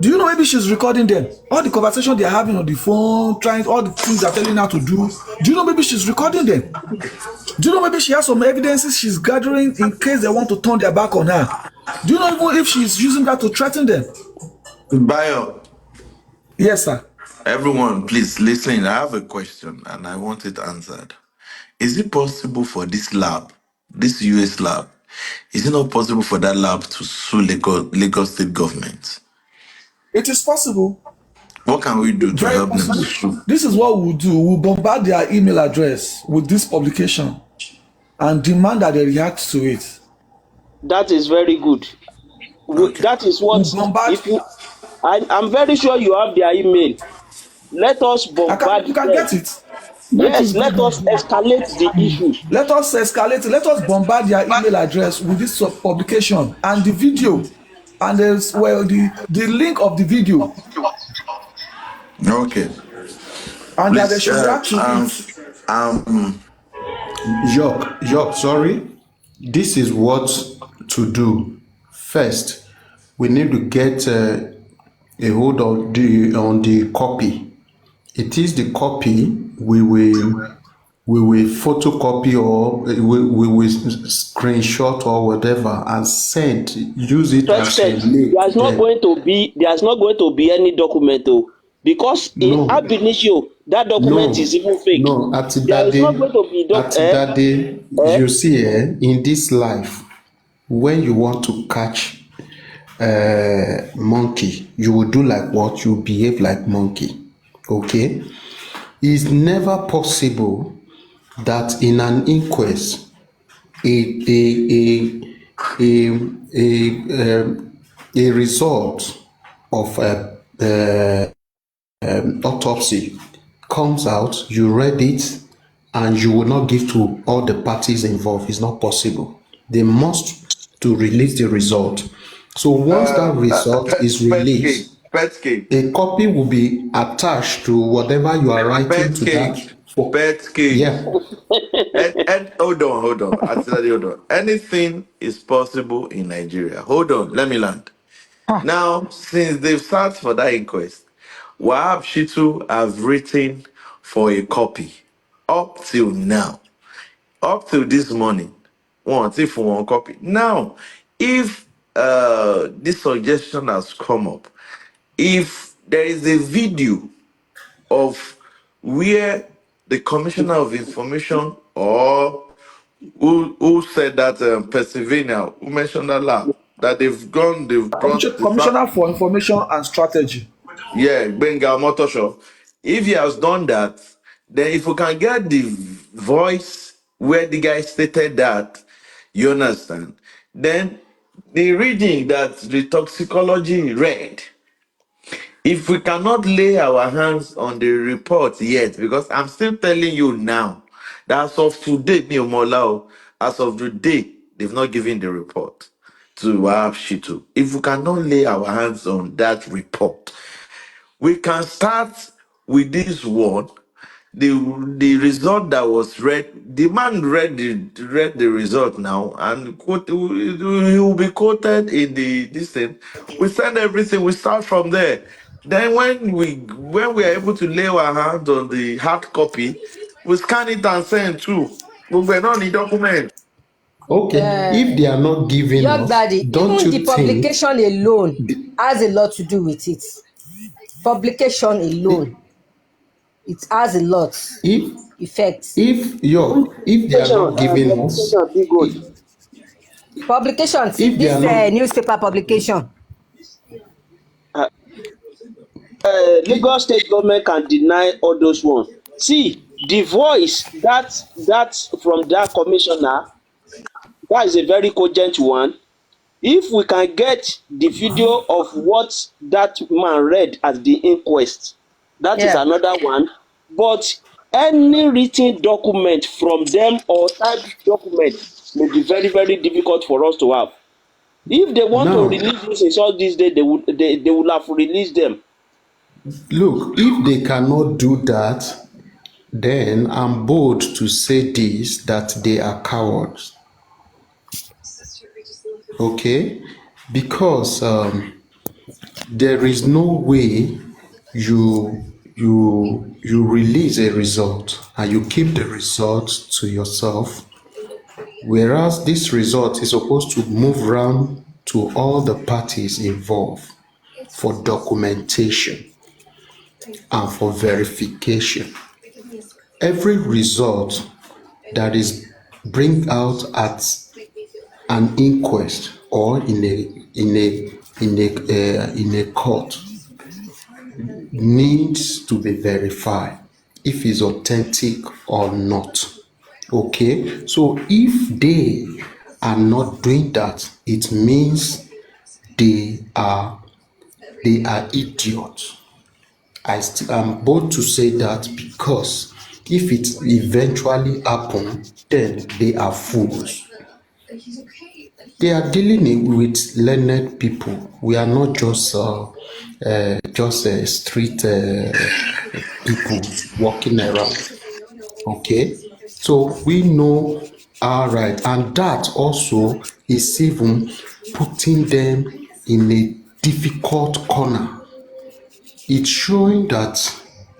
Do you know maybe she's recording them? All the conversation they're having on the phone, trying all the things they're telling her to do. Do you know maybe she's recording them? Do you know maybe she has some evidences she's gathering in case they want to turn their back on her? Do you know even if she's using that to threaten them? Bayo. Yes, sir. Everyone, please listen. I have a question and I want it answered. Is it possible for this lab, this US lab, is it not possible for that lab to sue Lagos state government? It is possible. What can we do to Very help possible. them sue? This is what we'll do. We'll bombard their email address with this publication and demand that they react to it. That is very good. Okay. That is what. If you, I'm very sure you have their email. Let us bombard. You can get it. Yes, let us escalate the issue. Let us escalate it. Let us bombard their email address with this publication and the video, and there's the link of the video. Okay. And please, that they should react to it. York, sorry. This is what to do. First, we need to get a hold of the copy. It is the copy we will photocopy or we will screenshot or whatever and send. Use it as a link. There's not going to be any document though, because in ab initio that document is even fake. No, at there is not going to be that day. You see, in this life, when you want to catch monkey, you will do like what? You behave like monkey. Okay, it's never possible that in an inquest a result of autopsy comes out, you read it, and you will not give to all the parties involved. It's not possible. They must to release the result. So once that result is released, a copy will be attached to whatever you are writing to that. Yeah. and hold on. Actually, hold on. Anything is possible in Nigeria. Hold on, let me land. Now, since they've sat for that inquest, Wahab Shitu have written for a copy up till now. Up till this morning. One copy. Now, if this suggestion has come up, if there is a video of where the Commissioner of Information or who said that Pennsylvania, who mentioned that lab, that they've brought Commissioner for Information and Strategy. Yeah, Benga Motosho. If he has done that, then if we can get the voice where the guy stated that, you understand, then the reading that the toxicology read, if we cannot lay our hands on the report yet, because I'm still telling you now that as of today, as of today, they've not given the report to Wahab Shitu. If we cannot lay our hands on that report, we can start with this one. The result that was read, the man read the result now, and he will be quoted in this thing. We send everything. We start from there. Then when we are able to lay our hands on the hard copy, we scan it and send too. We're not the document. Okay, if they are not giving Young us, Daddy, don't even the you think publication alone has a lot to do with it. Publication alone, it has a lot if effects. if they are not giving us, Publication big goat. Publication, if they this are not, newspaper publication. Lagos state government can deny all those ones. See, the voice that from that commissioner, that is a very cogent one. If we can get the video of what that man read at the inquest, that is Yeah. another one. But any written document from them or typed document may be very, very difficult for us to have. If they want to now release those results this day, they would have released them. look, if they cannot do that, then I'm bold to say this, that they are cowards. Okay, because there is no way you release a result and you keep the result to yourself, whereas this result is supposed to move around to all the parties involved for documentation and for verification. Every result that is bring out at an inquest or in a court needs to be verified if it's authentic or not. Okay, so if they are not doing that, it means they are idiots. I'm bold to say that, because if it eventually happens, then they are fools. They are dealing with learned people. We are not just street people walking around. Okay, so we know our right, and that also is even putting them in a difficult corner. It's showing that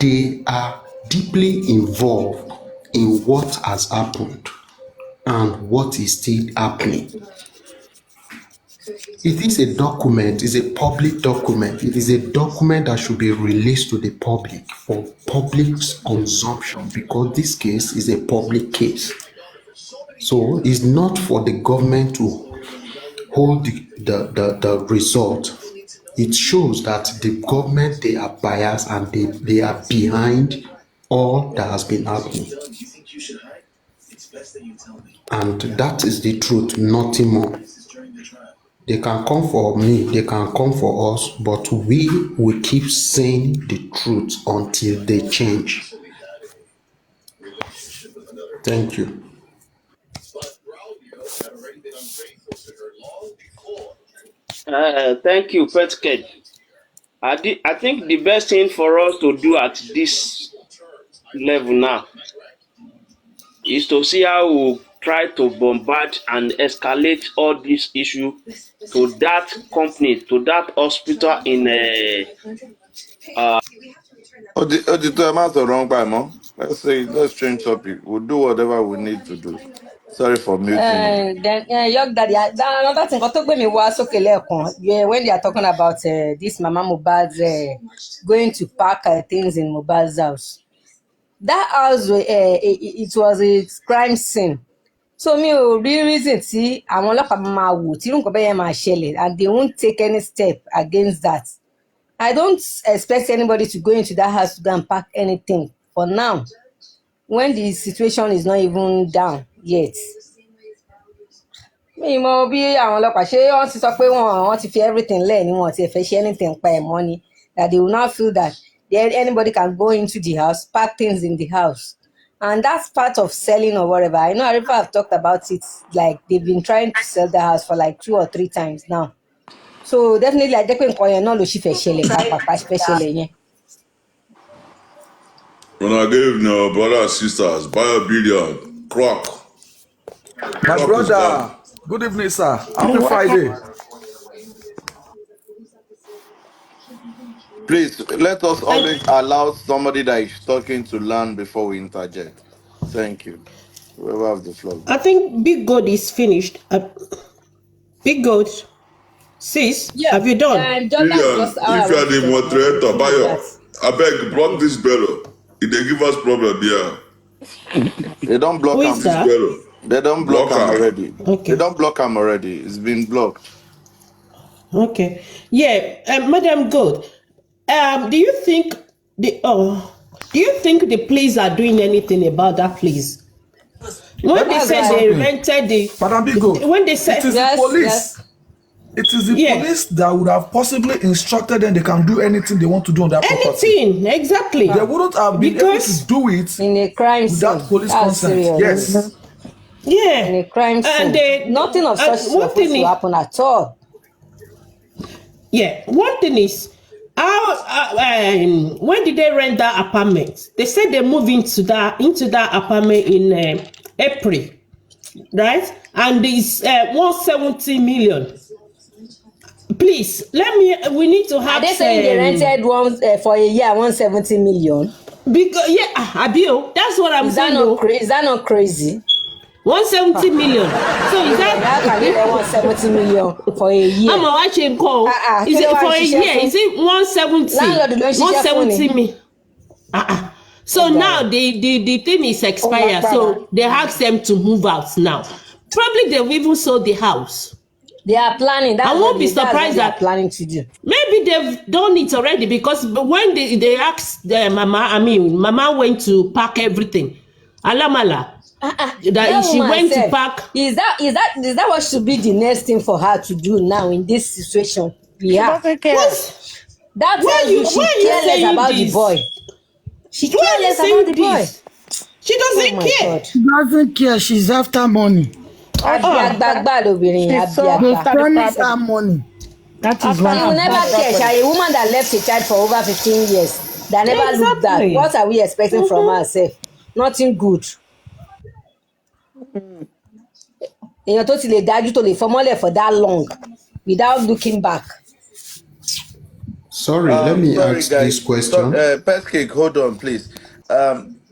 they are deeply involved in what has happened and what is still happening. It is a document, it's a public document. It is a document that should be released to the public for public consumption, because this case is a public case. So it's not for the government to hold the result. It shows that the government, they are biased and they are behind all that has been happening. And that is the truth, nothing more. They can come for me, they can come for us, but we will keep saying the truth until they change. Thank you. Thank you, Petked. I think the best thing for us to do at this level now is to see how we try to bombard and escalate all this issue to that company, to that hospital in Let's change topic. We'll do whatever we need to do. Sorry for muting you. Then Young Daddy, another thing, I talk when when they are talking about this Mama Mohbad's going to pack things in Mohbad's house. That house, it was a crime scene. So me ò rí reason tí àwọn ọlọ́pàá máa wò tí nǹkan bẹ́ẹ̀ máa ṣẹlẹ̀, and they won't take any step against that. I don't expect anybody to go into that house to go and pack anything for now, when the situation is not even down yet. Mi mọ bí àwọn ọlọ́pàá ṣé wọ́n ti sọ pé wọ́n ti fi everything lẹ̀ ni wọ́n ti fẹ́ ṣe anything pa ẹ̀ mọ́ ni, that they will not feel that anybody can go into the house, pack things in the house. And that's part of selling or whatever. I know Arifa have talked about it. Like they've been trying to sell the house for like 2 or 3 times now. So definitely, I think no lo she special. When I gave no brother and sisters, buy a billion, crock. My Crock is brother, gone. good evening, sir. Happy Friday. Please, let us always allow somebody that is talking to learn before we interject. Thank you. Whoever have the floor. I think Big God is finished. Big God, sis, Yeah. have you done? Jordan Billion, if you are the moderator, buy your, I beg, block this bellow. If they give us problem here, They don't block Who is him. this that? bellow, They don't block block him her. already. They Okay. don't block him already. It's been blocked. Okay. Yeah, Madam God, do you think the police are doing anything about that place? When Let they me say said they something. rented Madam Bigo, when they said it is Yes, the police. yes. It is the Yeah. police that would have possibly instructed them they can do anything they want to do on that property. anything, exactly. They wouldn't have been able Because to do it In a crime without scene. police That's consent. serious. Yes. yeah. In a crime And scene. Nothing of such is one supposed thing to is, happen at all. yeah, one thing is, when did they rent that apartment? They said they moved into that apartment in April, right? And it's 170 million. Please, we need to have. Are they saying they rented one for a year 170 million? Because Abio, that's what I'm Is that saying. is that not crazy? 170 million. So is How can you get 170 million for a year? I'm watching call. Is it for a year? Is it 170? Landlord don't share 170 me. So now the thing is expired. So they ask them to move out now. Probably they've even sold the house. They are planning. I won't be surprised they are that planning to do. maybe they've done it already, because when they asked Mama went to pack everything. Alamala. That she went to pack. Is that what should be the next thing for her to do now in this situation? Yeah. Doesn't care. That tells you she careless about the boy. She careless about the boy. She doesn't care. God. She doesn't care. She's after money. Àgbàgbà lobìnrin yẹn, They àbíàgbà. promise her money. That is what She will never care. A woman that left a child for over 15 years, that never looked back. Exactly. What are we expecting from herself? Nothing good. Èèyàn tó ti lè dájú tó lè fọmọ́lẹ̀ for that long without looking back. Sorry, let me ask this question. Peskik, hold on, please.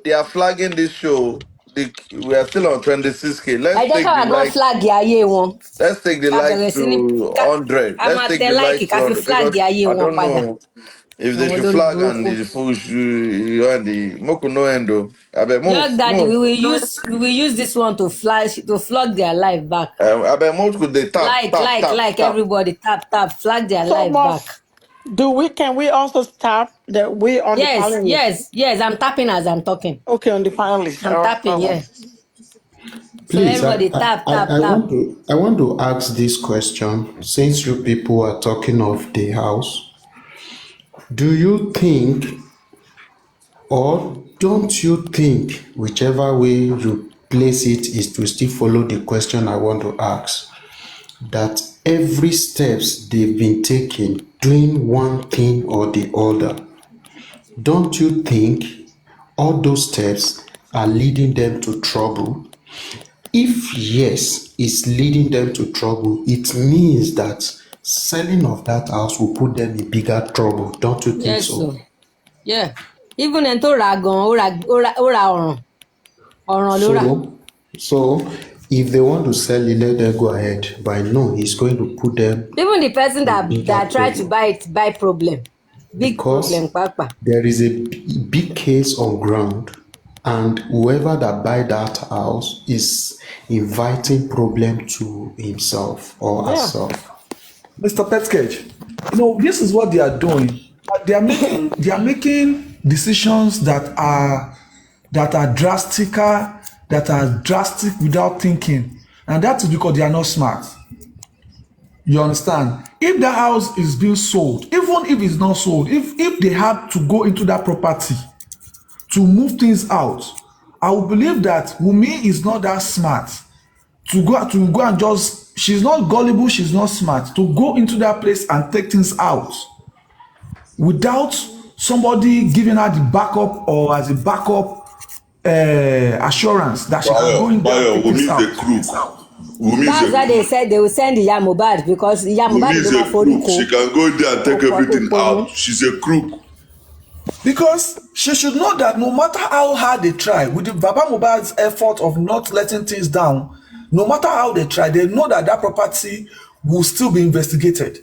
They are flagging this show. We are still on 26K. Ẹ jẹ́ káwa gan flag ayé wọn. Let's take the light to 100. A máa tẹ láìkì ká fi flag ayé I wọn don't padà. know if they should flag and the push and the Moku no endo. Just daddy, we will use this one to flog their life back. Most could they tap, Like everybody tap, flag their life back. Can we also tap that we on the panel list? Yes, I'm tapping as I'm talking. Okay, on the panel list. I'm tapping, yeah. Please, so everybody tap. I want to ask this question, since you people are talking of the house. Do you think, or don't you think, whichever way you place it is to still follow the question I want to ask, that every steps they've been taking, doing one thing or the other, don't you think all those steps are leading them to trouble? If yes, it's leading them to trouble, it means that selling of that house will put them in bigger trouble. Don't you think Yes, so? sir. Yeah. Even ẹni tó ra gan, ó ra ọ̀ràn ló rà. So if they want to sell it, let them go ahead. But I know it's going to put them. Even the person that tried to buy it, buy problem. Big Because problem, Papa. there is a big case on ground, and whoever that buy that house is inviting problem to himself or herself. Mr. Petkage, this is what they are doing. They are making decisions that are drastic without thinking, and that is because they are not smart. You understand? If the house is being sold, even if it's not sold, if they have to go into that property to move things out, I would believe that Wumi is not that smart to go and just, she's not gullible, she's not smart to go into that place and take things out without somebody giving her the backup or as a backup assurance that she can go in there and take things out. That's why they said they will send Iya Mohbad because Iya Mohbad is a crook. She can go there and take everything out. She's a crook. Because she should know that no matter how hard they try, with the Baba Mohbad's effort of not letting things down, no matter how they try, they know that that property will still be investigated.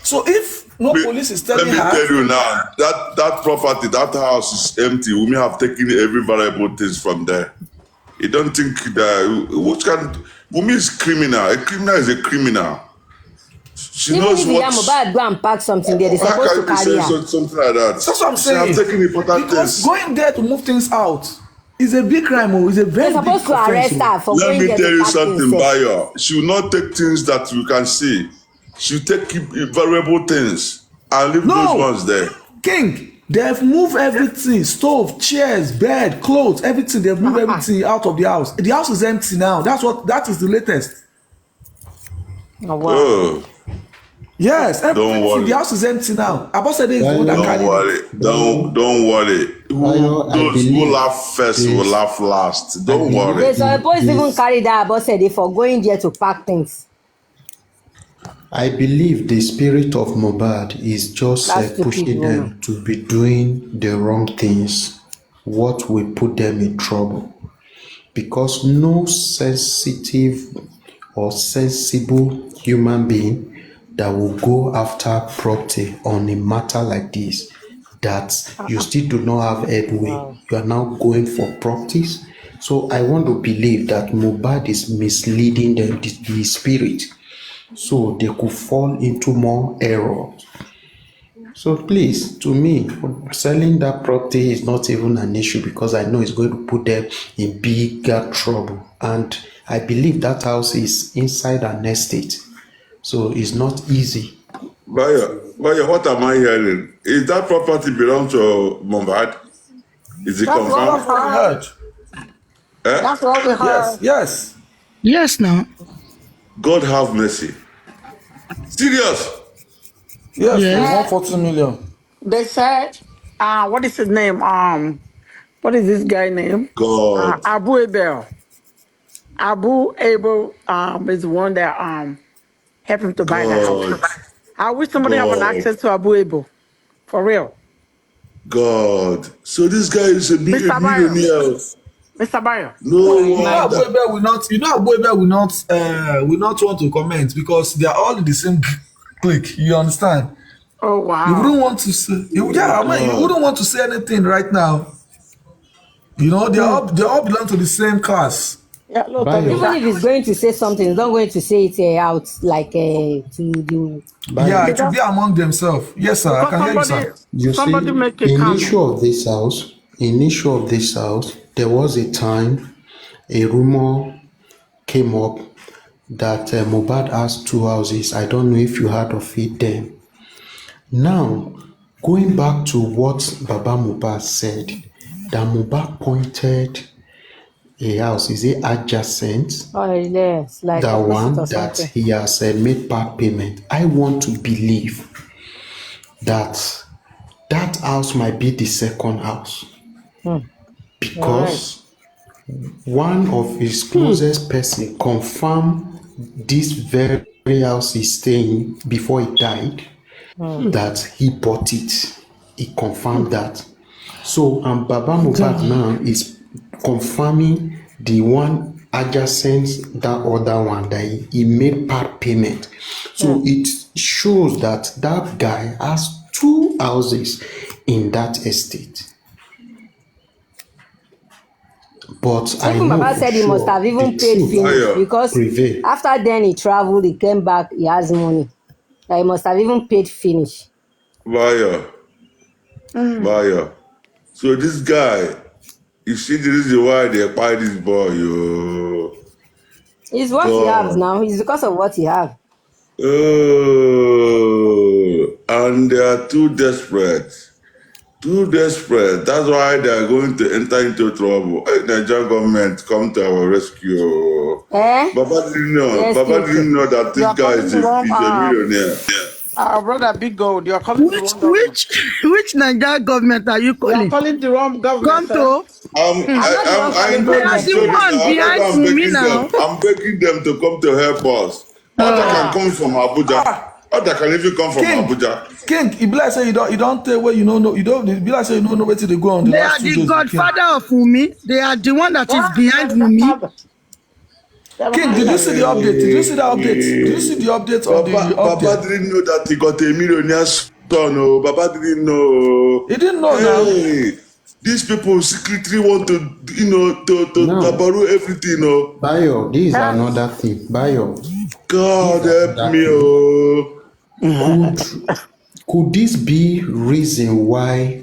So if no police is telling her... Let me tell you now, that property, that house is empty. We may have taken every variable things from there. You don't think that... Wumi is criminal. A criminal is a criminal. She even knows if what... Iya Mohbad go and pack something there, they're supposed to carry her. Something like that. That's what I'm saying. She has taken important because things. going there to move things out is a big crime. It's a very big offense. They're supposed to arrest her for going there to pack things. Let me tell you something, Bayo. She will not take things that you can see. She will take variable things and leave those ones there. King, they've moved everything. Stove, chairs, bed, clothes, everything. They've moved everything out of the house. The house is empty now. That is the latest. Oh, wow. Yes, don't worry. The house is empty now. Abosede is the one that carried it. Don't worry. Those who laugh first will laugh last. Don't worry. They supposed to even carry that Abosede for going there to pack things. I believe the spirit of Mohbad is just pushing them to be doing the wrong things, what will put them in trouble. Because no sensitive or sensible human being that will go after property on a matter like this, that you still do not have headway. You are now going for properties. So I want to believe that Mohbad is misleading them, the spirit, so they could fall into more error. So please, to me, selling that property is not even an issue because I know it's going to put them in bigger trouble. And I believe that house is inside an estate. So it's not easy. Bayo, what am I hearing? Is that property belong to Mohbad? Is it confirmed? That's what we heard. That's what we heard. Yes. Yes, now. God have mercy. Serious? Yes, 140 million. They said, what is his name? What is this guy name? God. Abu Abel. Abu Abel is the one that helped him to buy the house. I wish somebody had access to Abu Abel. For real. God. So this guy is a millionaire. Mr. Bayo. No, Abu Abel will not. Abu Abel will not want to comment because they are all in the same clique. You understand? Oh wow. You wouldn't want to say. You wouldn't want to say anything right now. You know, they all belong to the same class. Yeah, look, even if he's going to say something, he's not going to say it out like to the. Yeah, it will be among themselves. Yes, sir. I can hear you, sir. You see, in issue of this house, there was a time a rumor came up that Mohbad has two houses. I don't know if you heard of it then. Now, going back to what Baba Mohbad said, that Mohbad pointed a house, is it adjacent? Oh, yes, like that one that he has made part payment. I want to believe that that house might be the second house because one of his closest person confirmed this very house he's staying before he died, that he bought it. He confirmed that. So Baba Mohbad now is confirming the one adjacent that other one that he made part payment. So it shows that that guy has two houses in that estate. But I know Baba said he must have even paid finish because after then he traveled, he came back, he has money. He must have even paid finish. Bayo. So this guy, you see the reason why they buy this boy, yo. It's what he has now. It's because of what he has. And they are too desperate. Too desperate. That's why they are going to enter into trouble. Hey, Nigerian government, come to our rescue. Baba didn't know. Yes, Baba yes. didn't know that You this are guy calling is the a, wrong, is a millionaire. our brother Big Gold. You are calling the wrong government. Which Nigerian government are you You are calling? calling the wrong government, Come sir. to. I'm not the one I calling know They are this the government. story one now. That's behind why I'm me begging now. them. I'm begging them to come to help us. Others can come from Abuja. Others can even come from Abuja. King, it be like say you don't tell where you don't know. You don't. It be like say you don't know where to go on the They last are 2 the days. King, godfather of Wumi. They are the one that is behind They Wumi. are King, did you see the update? Did you see the update? Did you see the update on the Baba update? didn't know that he got a millionaire son. Oh, Baba didn't know. He didn't know now. Hey, these people secretly want to, to Now, borrow everything. Oh, Bayo, this is another thing. Bayo, God this is help another me. thing. Oh, Could this be reason why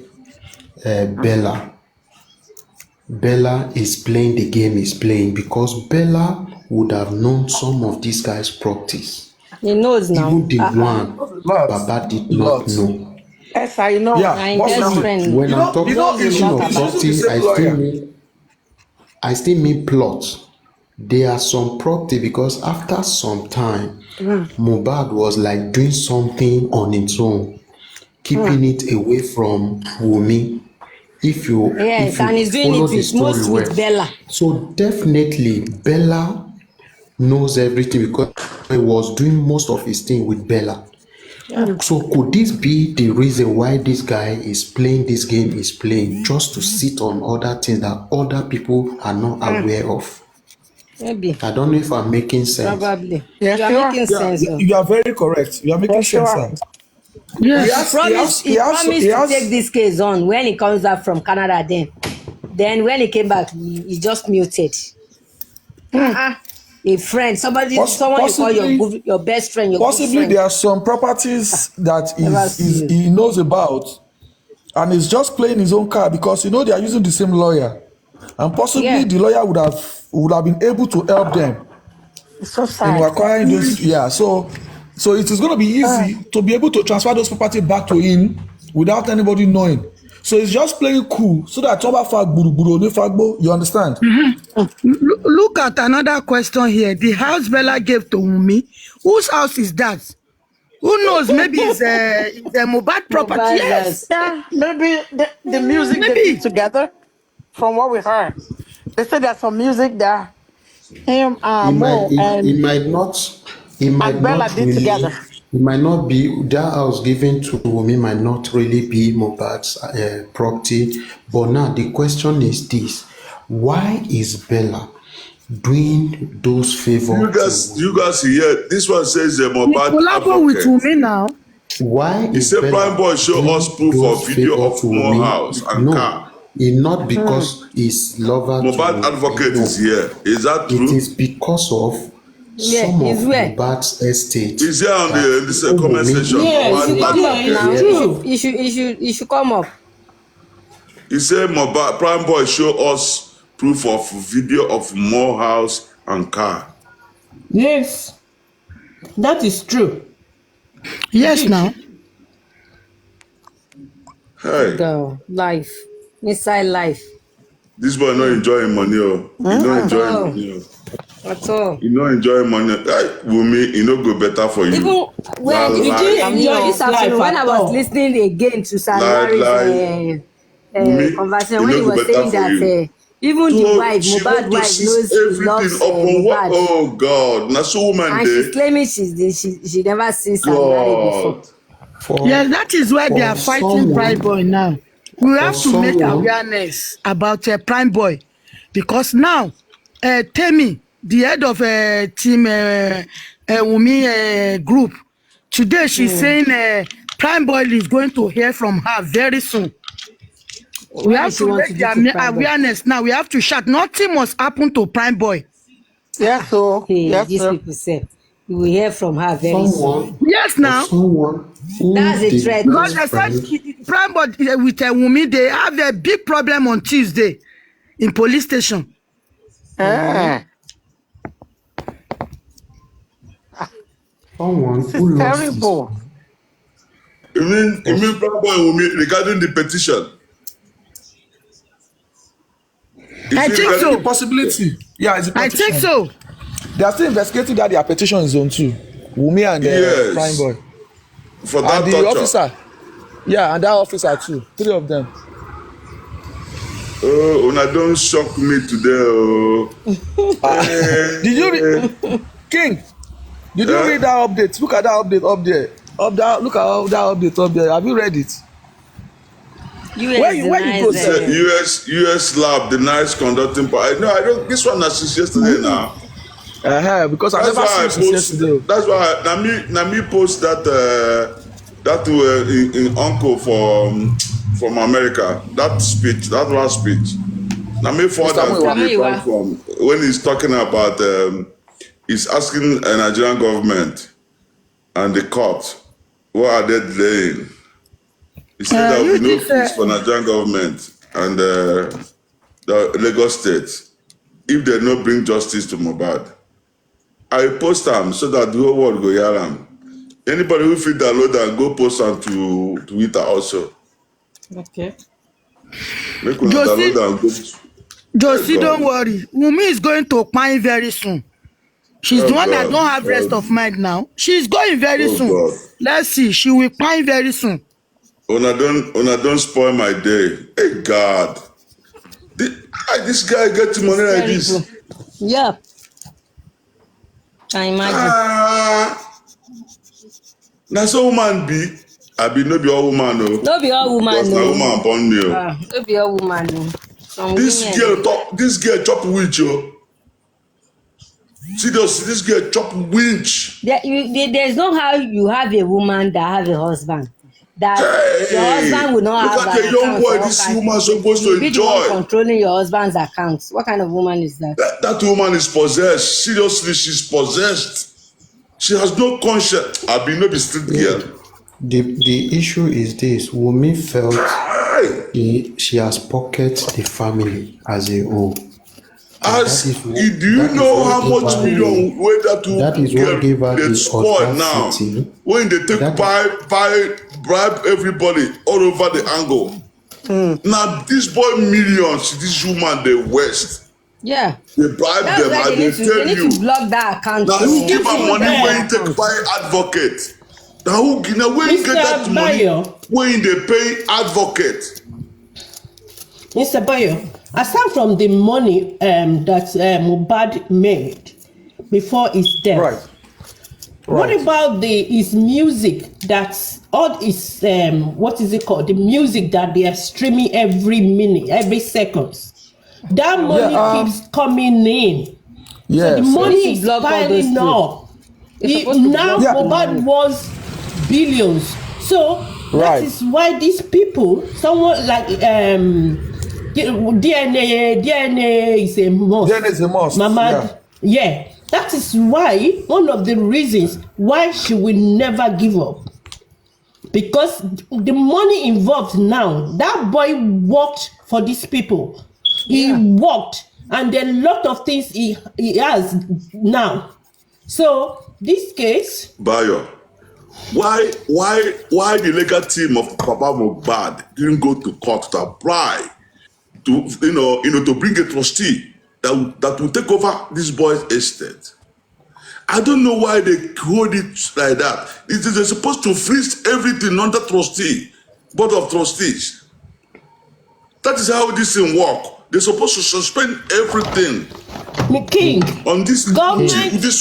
Bella is playing the game he's playing? Because Bella would have known some of these guys' practice. He knows now. Even the one Lots, Baba did not lots. know. Yes, I know. Yeah, My best possibly. friend When I'm You talking know, knows a it's lot of about using the property, same lawyer. I still mean plot. There are some property because after some time, Mohbad was like doing something on its own, keeping it away from Wumi. If you Yes, and he's doing follow it the with story most well, with Bella. so definitely Bella knows everything because he was doing most of his thing with Bella. So could this be the reason why this guy is playing this game he's playing, just to sit on other things that other people are not aware of? Maybe. I don't know if I'm making sense. Probably. Yes, You are you are. making Yeah, sense. Oh. you are very correct. You are making Yes, you sense, are. sir. Yes. He promised to take this case on when he comes back from Canada. Then when he came back, he just muted. A friend, someone you call your best friend, your good Possibly friend. there are some properties that Never see you. he knows about, and he's just playing his own card because they are using the same lawyer, and possibly Yeah. the lawyer would have been able to help them It's so in sad. acquiring those. Yeah, so it is going to be easy to be able to transfer those property back to him without anybody knowing. So he's just playing cool so that you understand? Look at another question here. The house Bella gave to Wumi. Whose house is that? Who knows? Maybe it's a Mohbad property. Mohbad's Yes. Yeah, maybe the music they did together, from what we heard. They said there's some music that him, Mo, It might and Bella not did together. really. It might not be that house given to Wumi might not really be Mohbad's property. But now the question is this: why is Bella doing those favors? you guys here. This one says He Mohbad collabo with advocate. Wumi now. Why He is said Bella Prime Boy show doing us proof those of video favors of to more Wumi? house and car. It's not because he's lover Mohbad to advocate no. is here. Is that It true? is because of Yeah, some of he's where? Mohbad's estate. He's here on that the comment Wumi- section. He should Mohbad come up advocate. now. True. He should come up. He said Mohbad Prime Boy show us proof of video of more house and car. Yes, that is true. Yes, now. Hey, Go life, inside life. this boy not enjoying money. Oh, he not enjoying Oh. money. Oh. At all. He not enjoying money. Hey, Wumi, he no go better for you. Even when Lie, you lie. did Enjoy this his life afternoon, when at I was all. listening again to Lie, Salari's Wumi, conversation, he when no he go was better saying for that you. even the So wife, she Mohbad want to wife, seize knows everything loves upon what? Mohbad, Oh God, now so woman and there. she's claiming she never seen Salari before. God, Yes, that is why they for are fighting Prime Boy now. We for have to make someone, awareness about Prime Boy because now, Temi, the head of team Wumi group, today she's saying Prime Boy is going to hear from her very soon. We What have does she to want to make do to the Prime Boy? awareness now. We have to shout. Nothing must happen to Prime Boy. Yes, so Hey, yes, these sir. people say we will hear from her very soon. someone, Yes, for now. someone who That's a the threat. Because best they friend, said Prime Boy with Wumi, they have a big problem on Tuesday in police station. someone This is who lost his terrible. you mean Prime Boy Wumi regarding the petition? I think It's a so. possibility. Yeah, it's a I petition. think so. They are still investigating that their petition is on too. Wumi and Prime Yes. Boy. For that And the torture. officer. Yeah, and that officer too. 3 of them. Oh, una don't shock me today. Oh. Did you read King? Did you read that update? Look at that update up there. Look at that update up there. Have you read it? Where you go, sir? US lab denies conducting. No, I don't. This one is since yesterday now. Because I never seen since yesterday. That's why Nami post that in Uncle from America. That speech, that last speech. Nami forward from when he's talking about he's asking a Nigerian government and the court, what are they delaying? He said there will be no peace for Nigerian government and the Lagos State if they don't bring justice to Mohbad. I post them so that the whole world go hear them. Anybody who feel download and go post them to Twitter also. Okay. Make una download and go. Josie, don't worry. Wumi is going to pine very soon. She's the one that don't have rest of mind now. She's going very soon. God. Let's see. She will pine very soon. Una don't spoil my day. Hey God. This guy get money like this. Yeah. I imagine. Now so woman be. I be no be all woman no. No be all woman no. Woman born me. No be all woman no. This girl chop winch yo. Seriously, this girl chop winch. There's no how you have a woman that have a husband. That your husband will not have an account. Look at the young boy this woman supposed to enjoy. Controlling your husband's account. What kind of woman is that? That woman is possessed. Seriously, she's possessed. She has no conscience. I be no be street girl. The issue is this: Wumi felt she has pocketed the family as a whole. Do you know how much million way that girl they spoil now? When they take bribe everybody all over the angle. Now this boy millions, this woman they waste. Yeah. They bribe them and they tell you. To block that account. Now who give her money when you take buy advocate? Now when you get that money when they pay advocate? Mr. Bayo, aside from the money that Mohbad made before his death, Right. What about his music? That's all his what is it called? The music that they are streaming every minute, every second. That money keeps coming in. Yes. So the money is piling up. Now Mohbad wants billions. So that is why these people, someone like DNA is a must. DNA is a must. Mama, yeah. That is why one of the reasons why she will never give up. Because the money involved now, that boy worked for these people. He worked, and there are a lot of things he has now. So this case, Bayo, why the legal team of Papa Mohbad didn't go to court to apply to to bring a trustee that will take over this boy's estate? I don't know why they hold it like that. They're supposed to freeze everything under trustee, board of trustees. That is how this thing works. They're supposed to suspend everything. King, on this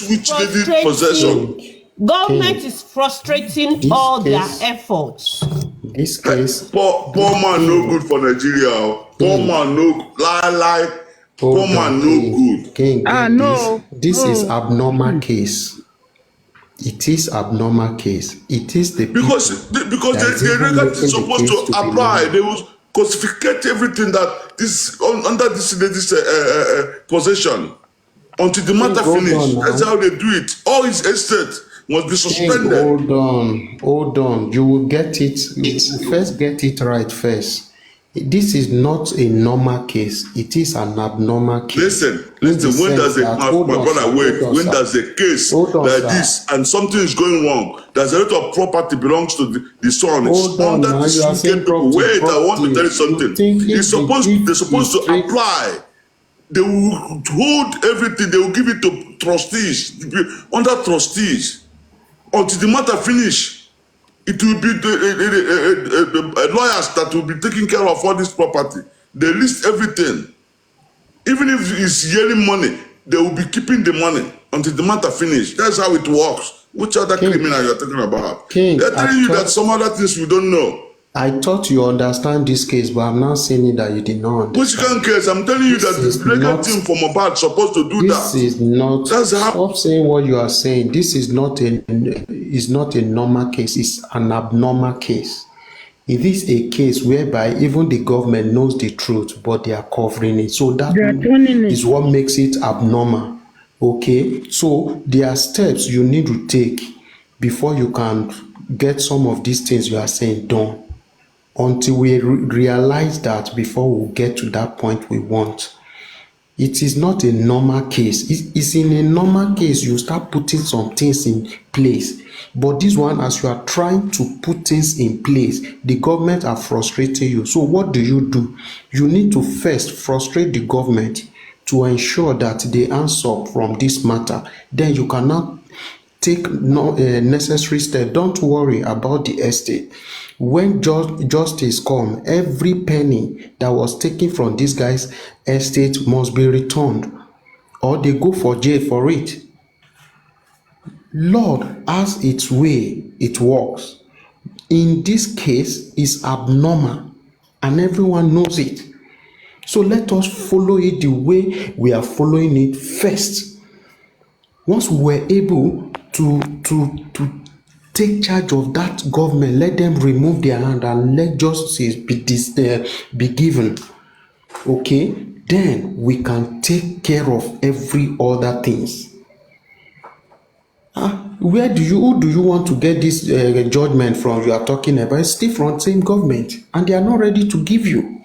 witch lady possession. Government is frustrating all their efforts. This case, poor man no good for Nigeria. Poor man no lie. Poor man no good. King, no. This is abnormal case. It is abnormal case. It is the because the regulators supposed to apply. They will codificate everything that this under this lady's possession until the matter finish. That's how they do it. All his estate must be suspended. Hold on. You will get it. You first get it right first. This is not a normal case. It is an abnormal case. Listen. When does when there's a case like this and something is going wrong, there's a lot of property belongs to the son. It's under this wicked people. Wait, I want to tell you something. They're supposed to apply They will hold everything. They will give it to trustees, under trustees, until the matter finish. It will be the lawyers that will be taking care of all this property. They list everything. Even if it's yearly money, they will be keeping the money until the matter finish. That's how it works. Which other criminal you're talking about? They're telling you that some other things we don't know. I thought you understand this case, but I'm not saying that you did not understand. Which kind of case? I'm telling you that the legal team from Mohbad supposed to do that. This is not. That's how. Stop saying what you are saying. This is not a normal case. It's an abnormal case. It is a case whereby even the government knows the truth, but they are covering it. So that is what makes it abnormal. Okay? So there are steps you need to take before you can get some of these things you are saying done. Until we realize that before we get to that point we want. It is not a normal case. It's in a normal case, you start putting some things in place. But this one, as you are trying to put things in place, the government are frustrating you. So what do? You need to first frustrate the government to ensure that they answer from this matter. Then you cannot take necessary steps. Don't worry about the estate. When justice come, every penny that was taken from this guy's estate must be returned, or they go for jail for it. Lord, as its way it works. In this case, is abnormal, and everyone knows it. So let us follow it the way we are following it first. Once we're able to take charge of that government, let them remove their hand and let justice be given. Okay, then we can take care of every other things. Who do you want to get this judgment from? You are talking about it's still from the same government, and they are not ready to give you.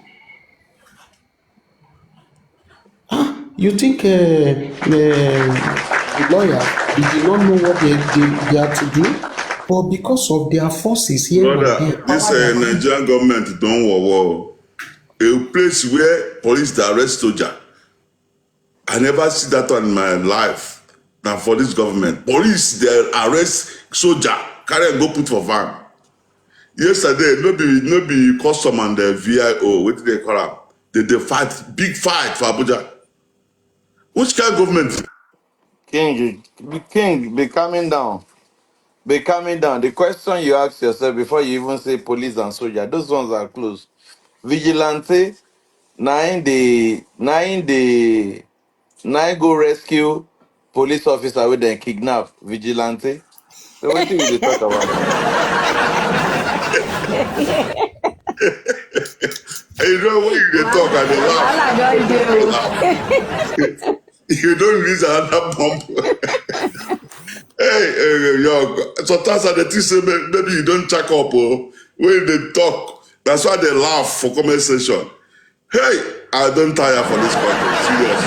You think the lawyers did not know what they had to do? But because of their forces here, brother, this Nigerian government don't war. A place where police they arrest soldier. I never see that one in my life. Now for this government, police they arrest soldier, carry and go put for van. Yesterday, no be custom and the VIO. What do they call them? They fight big fight for Abuja. Which kind of government? King, be calming down. Be calming down. The question you ask yourself before you even say police and soldier, those ones are close. Vigilante, nine go rescue police officer with them kidnap vigilante. So what do you talk about? You know when you talk and they laugh. You don't release another bomb. Hey, yo, sometimes I think say maybe you don't check up when they talk. That's why they laugh for comment section. Hey, I don't tire for this content, serious.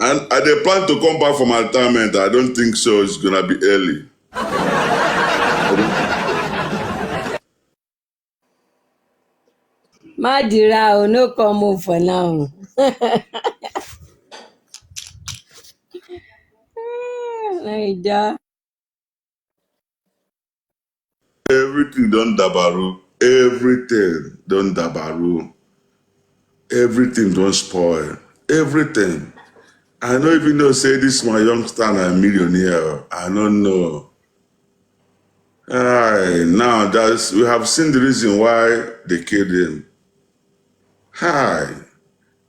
And they plan to come back from retirement. I don't think so. It's gonna be early. Madira, no come for now. Everything don't dabaru. Everything don't dabaru. Everything don't spoil. Everything. I don't even know say this my youngster and a millionaire. I don't know. Now we have seen the reason why they killed him.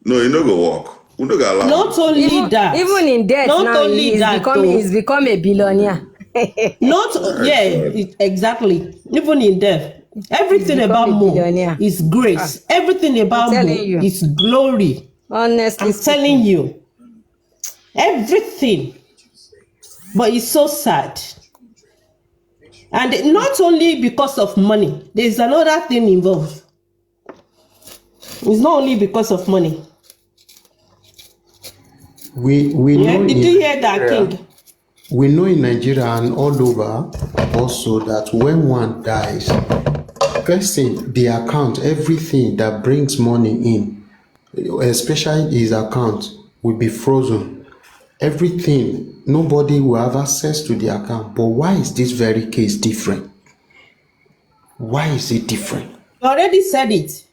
No, you no go work. We no go allow. Not only that. Even in death not now, only he's become a billionaire. Exactly. Even in death. Everything about Mo is grace. Everything about Mo is glory. Honestly, I'm telling you. Everything. But it's so sad. And not only because of money. There's another thing involved. It's not only because of money. We know. Did you hear that, King? We know in Nigeria and all over also that when one dies, first thing, the account, everything that brings money in especially his account, will be frozen. Everything, nobody will have access to the account. But why is this very case different? Why is it different? You already said it.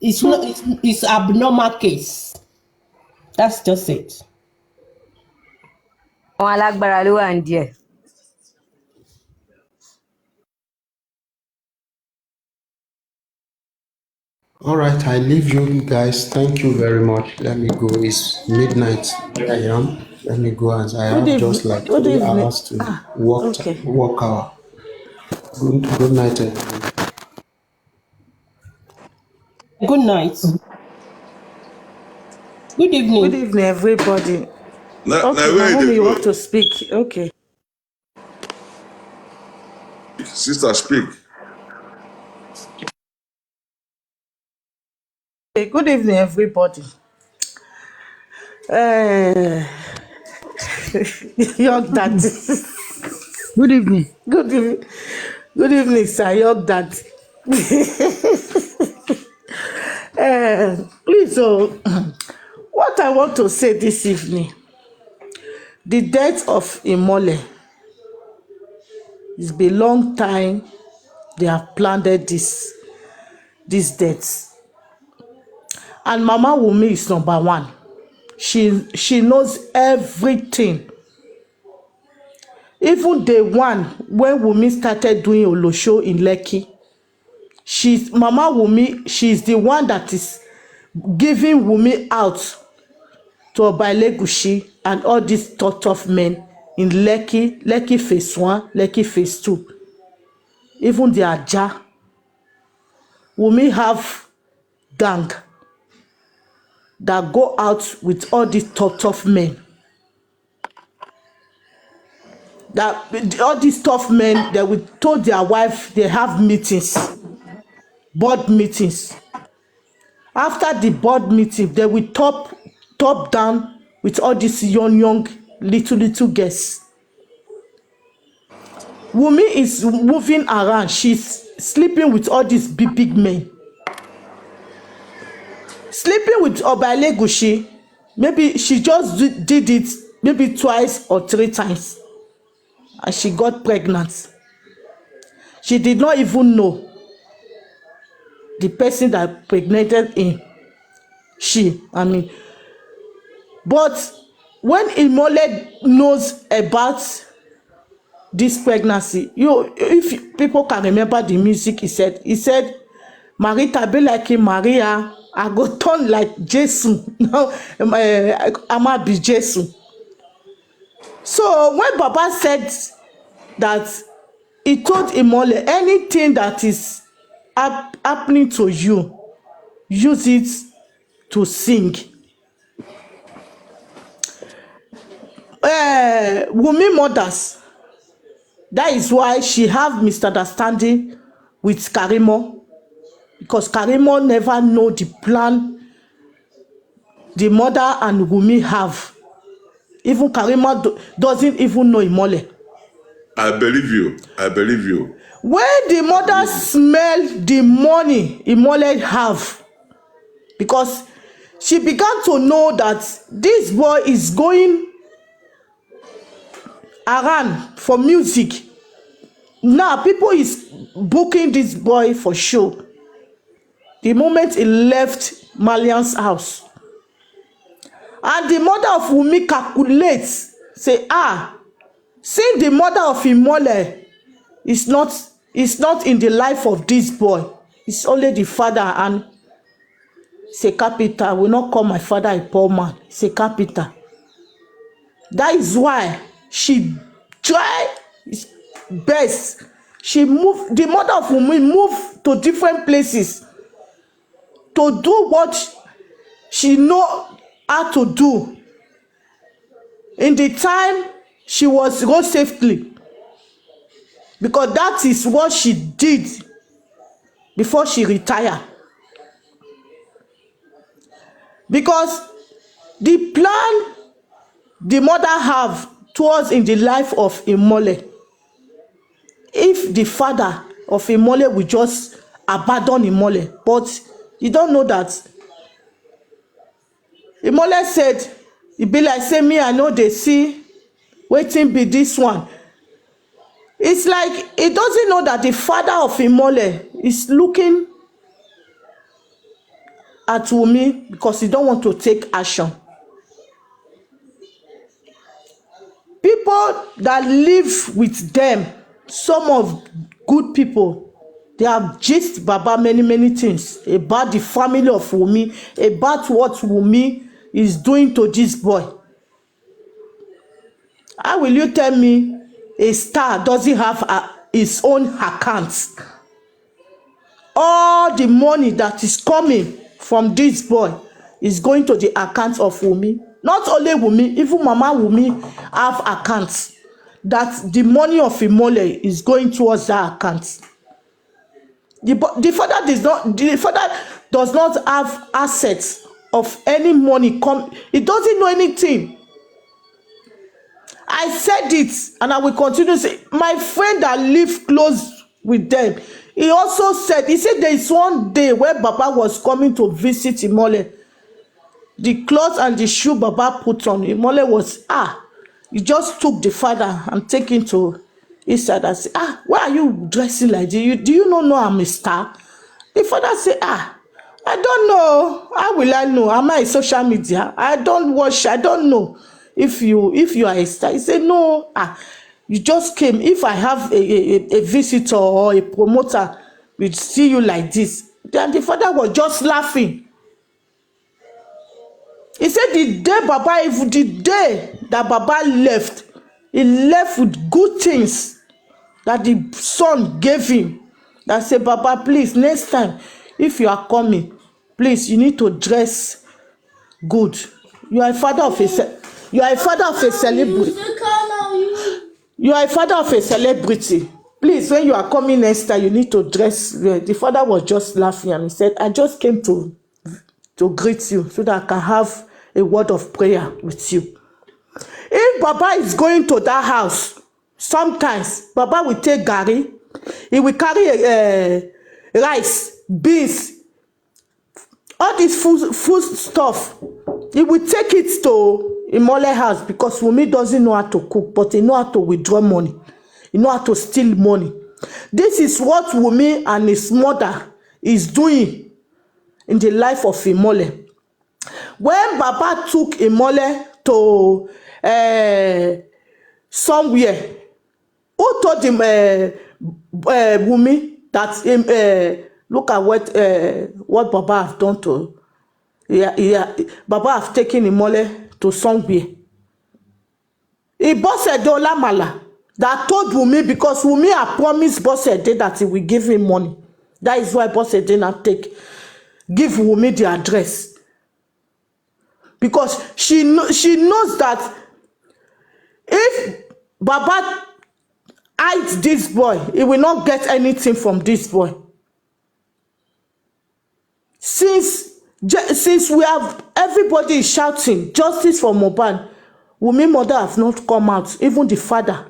It's not. It's abnormal case. That's just it. Àwọn alágbára ló wà ń díẹ̀. All right, I leave you guys. Thank you very much. Let me go. It's midnight where I am. Let me go as I have just like 3 hours to work hour. Good night, everyone. Good night. Good evening. Good evening, everybody. Now, Okay, where Naomi, they you go? want to speak? Okay. Sister, speak. Okay, good evening, everybody. Young Dad. Good evening. Good evening. Good evening, sir. Young Dad. Please, what I want to say this evening, the death of Imole, it's been a long time they have planned this death. And Mama Wunmi is number one. She knows everything. Even the one when Wunmi started doing Olosho in Lekki, Mama Wunmi, she's the one that is giving Wunmi out to Oba Elegushi and all these tough men in Lekki phase 1, Lekki phase 2. Even the Aja. Wunmi have gang that go out with all these tough men. That all these tough men, they will told their wife they have meetings, board meetings. After the board meeting, they will top down with all these young little girls. Wunmi is moving around. She's sleeping with all these big men. Sleeping with Oba Elegushi, maybe she just did it maybe 2 or 3 times. And she got pregnant. She did not even know the person that impregnated him. But when Imole knows about this pregnancy, if people can remember the music, he said, Marita be like Maria, I go turn like Jesus. Now, I'ma be Jesus. So when Baba said that, he told Imole, anything that is happening to you, use it to sing. Wunmi mothers, that is why she have misunderstanding with Karimo, because Karimo never know the plan the mother and Wunmi have. Even Karimo doesn't even know Imole. I believe you. I believe you. When the mother smell the money Imole have, because she began to know that this boy is going around for music. Now people is booking this boy for show. The moment he left Malian's house, and the mother of Wunmi calculates, say, since the mother of Imole is not in the life of this boy, it's only the father, and say capital. I will not call my father a poor man. Say capital. That is why she try best. She moved, the mother of Wunmi moved to different places to do what she know how to do. In the time she was go safely, because that is what she did before she retired. Because the plan the mother have towards in the life of Imole, if the father of Imole will just abandon Imole, but you don't know that Imole said, e be like say me I know they see wetin be this one. It's like he doesn't know that the father of Imole is looking at Wunmi because he don't want to take action. People that live with them, some of good people, they have gist Baba many things about the family of Wunmi, about what Wunmi is doing to this boy. How will you tell me a star doesn't have his own account? All the money that is coming from this boy is going to the account of Wunmi. Not only Wunmi, even Mama Wunmi have accounts that the money of Imole is going towards that account. The father does not have assets of any money come. He doesn't know anything. I said it and I will continue to say, my friend that live close with them, he also said, he said there is one day where Baba was coming to visit Imole. The clothes and the shoe Baba put on, Imole was, he just took the father and take him to his side and said, why are you dressing like this? Do you not know I'm a star? The father said, I don't know. How will I know? Am I social media? I don't watch. I don't know if you are a star. He said, no, you just came. If I have a visitor or a promoter will see you like this. Then the father was just laughing. He said the day that Baba left, he left with good things that the son gave him. That said, Baba, please, next time, if you are coming, please, you need to dress good. You are a father of a celebrity. You are a father of a celebrity. Please, when you are coming next time, you need to dress well. The father was just laughing and he said, I just came to greet you so that I can have a word of prayer with you. If Baba is going to that house, sometimes Baba will take garri, he will carry rice, beans, all this food stuff. He will take it to Imole house because Wunmi doesn't know how to cook, but he know how to withdraw money. He know how to steal money. This is what Wunmi and his mother is doing in the life of Imole. When Baba took Imole to somewhere, who told him Wunmi that look at what Baba have done to Baba have taken Imole to somewhere. Bosede Olamala that told Wunmi because Wunmi had promised Bosede that he will give him money. That is why Bosede not give Wunmi the address. Because she knows that if Baba hides this boy, he will not get anything from this boy. Since we have everybody is shouting justice for Mohbad, Wunmi mother has not come out. Even the father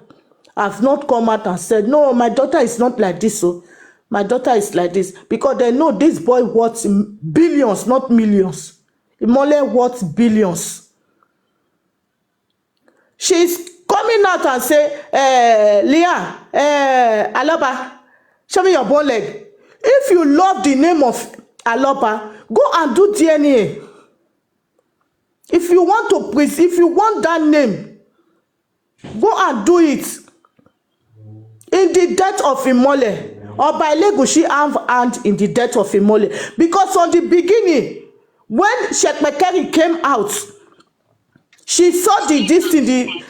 has not come out and said, no, my daughter is not like this. So my daughter is like this. Because they know this boy worth billions, not millions. Imole worth billions. She's coming out and say, Leah, Aloba, show me your bone leg. If you love the name of Aloba, go and do DNA. If you want that name, go and do it. In the death of Imole, Oba Elegushi have hand in the death of Imole. Because from the beginning, when Shekpekeri came out, she saw this thing,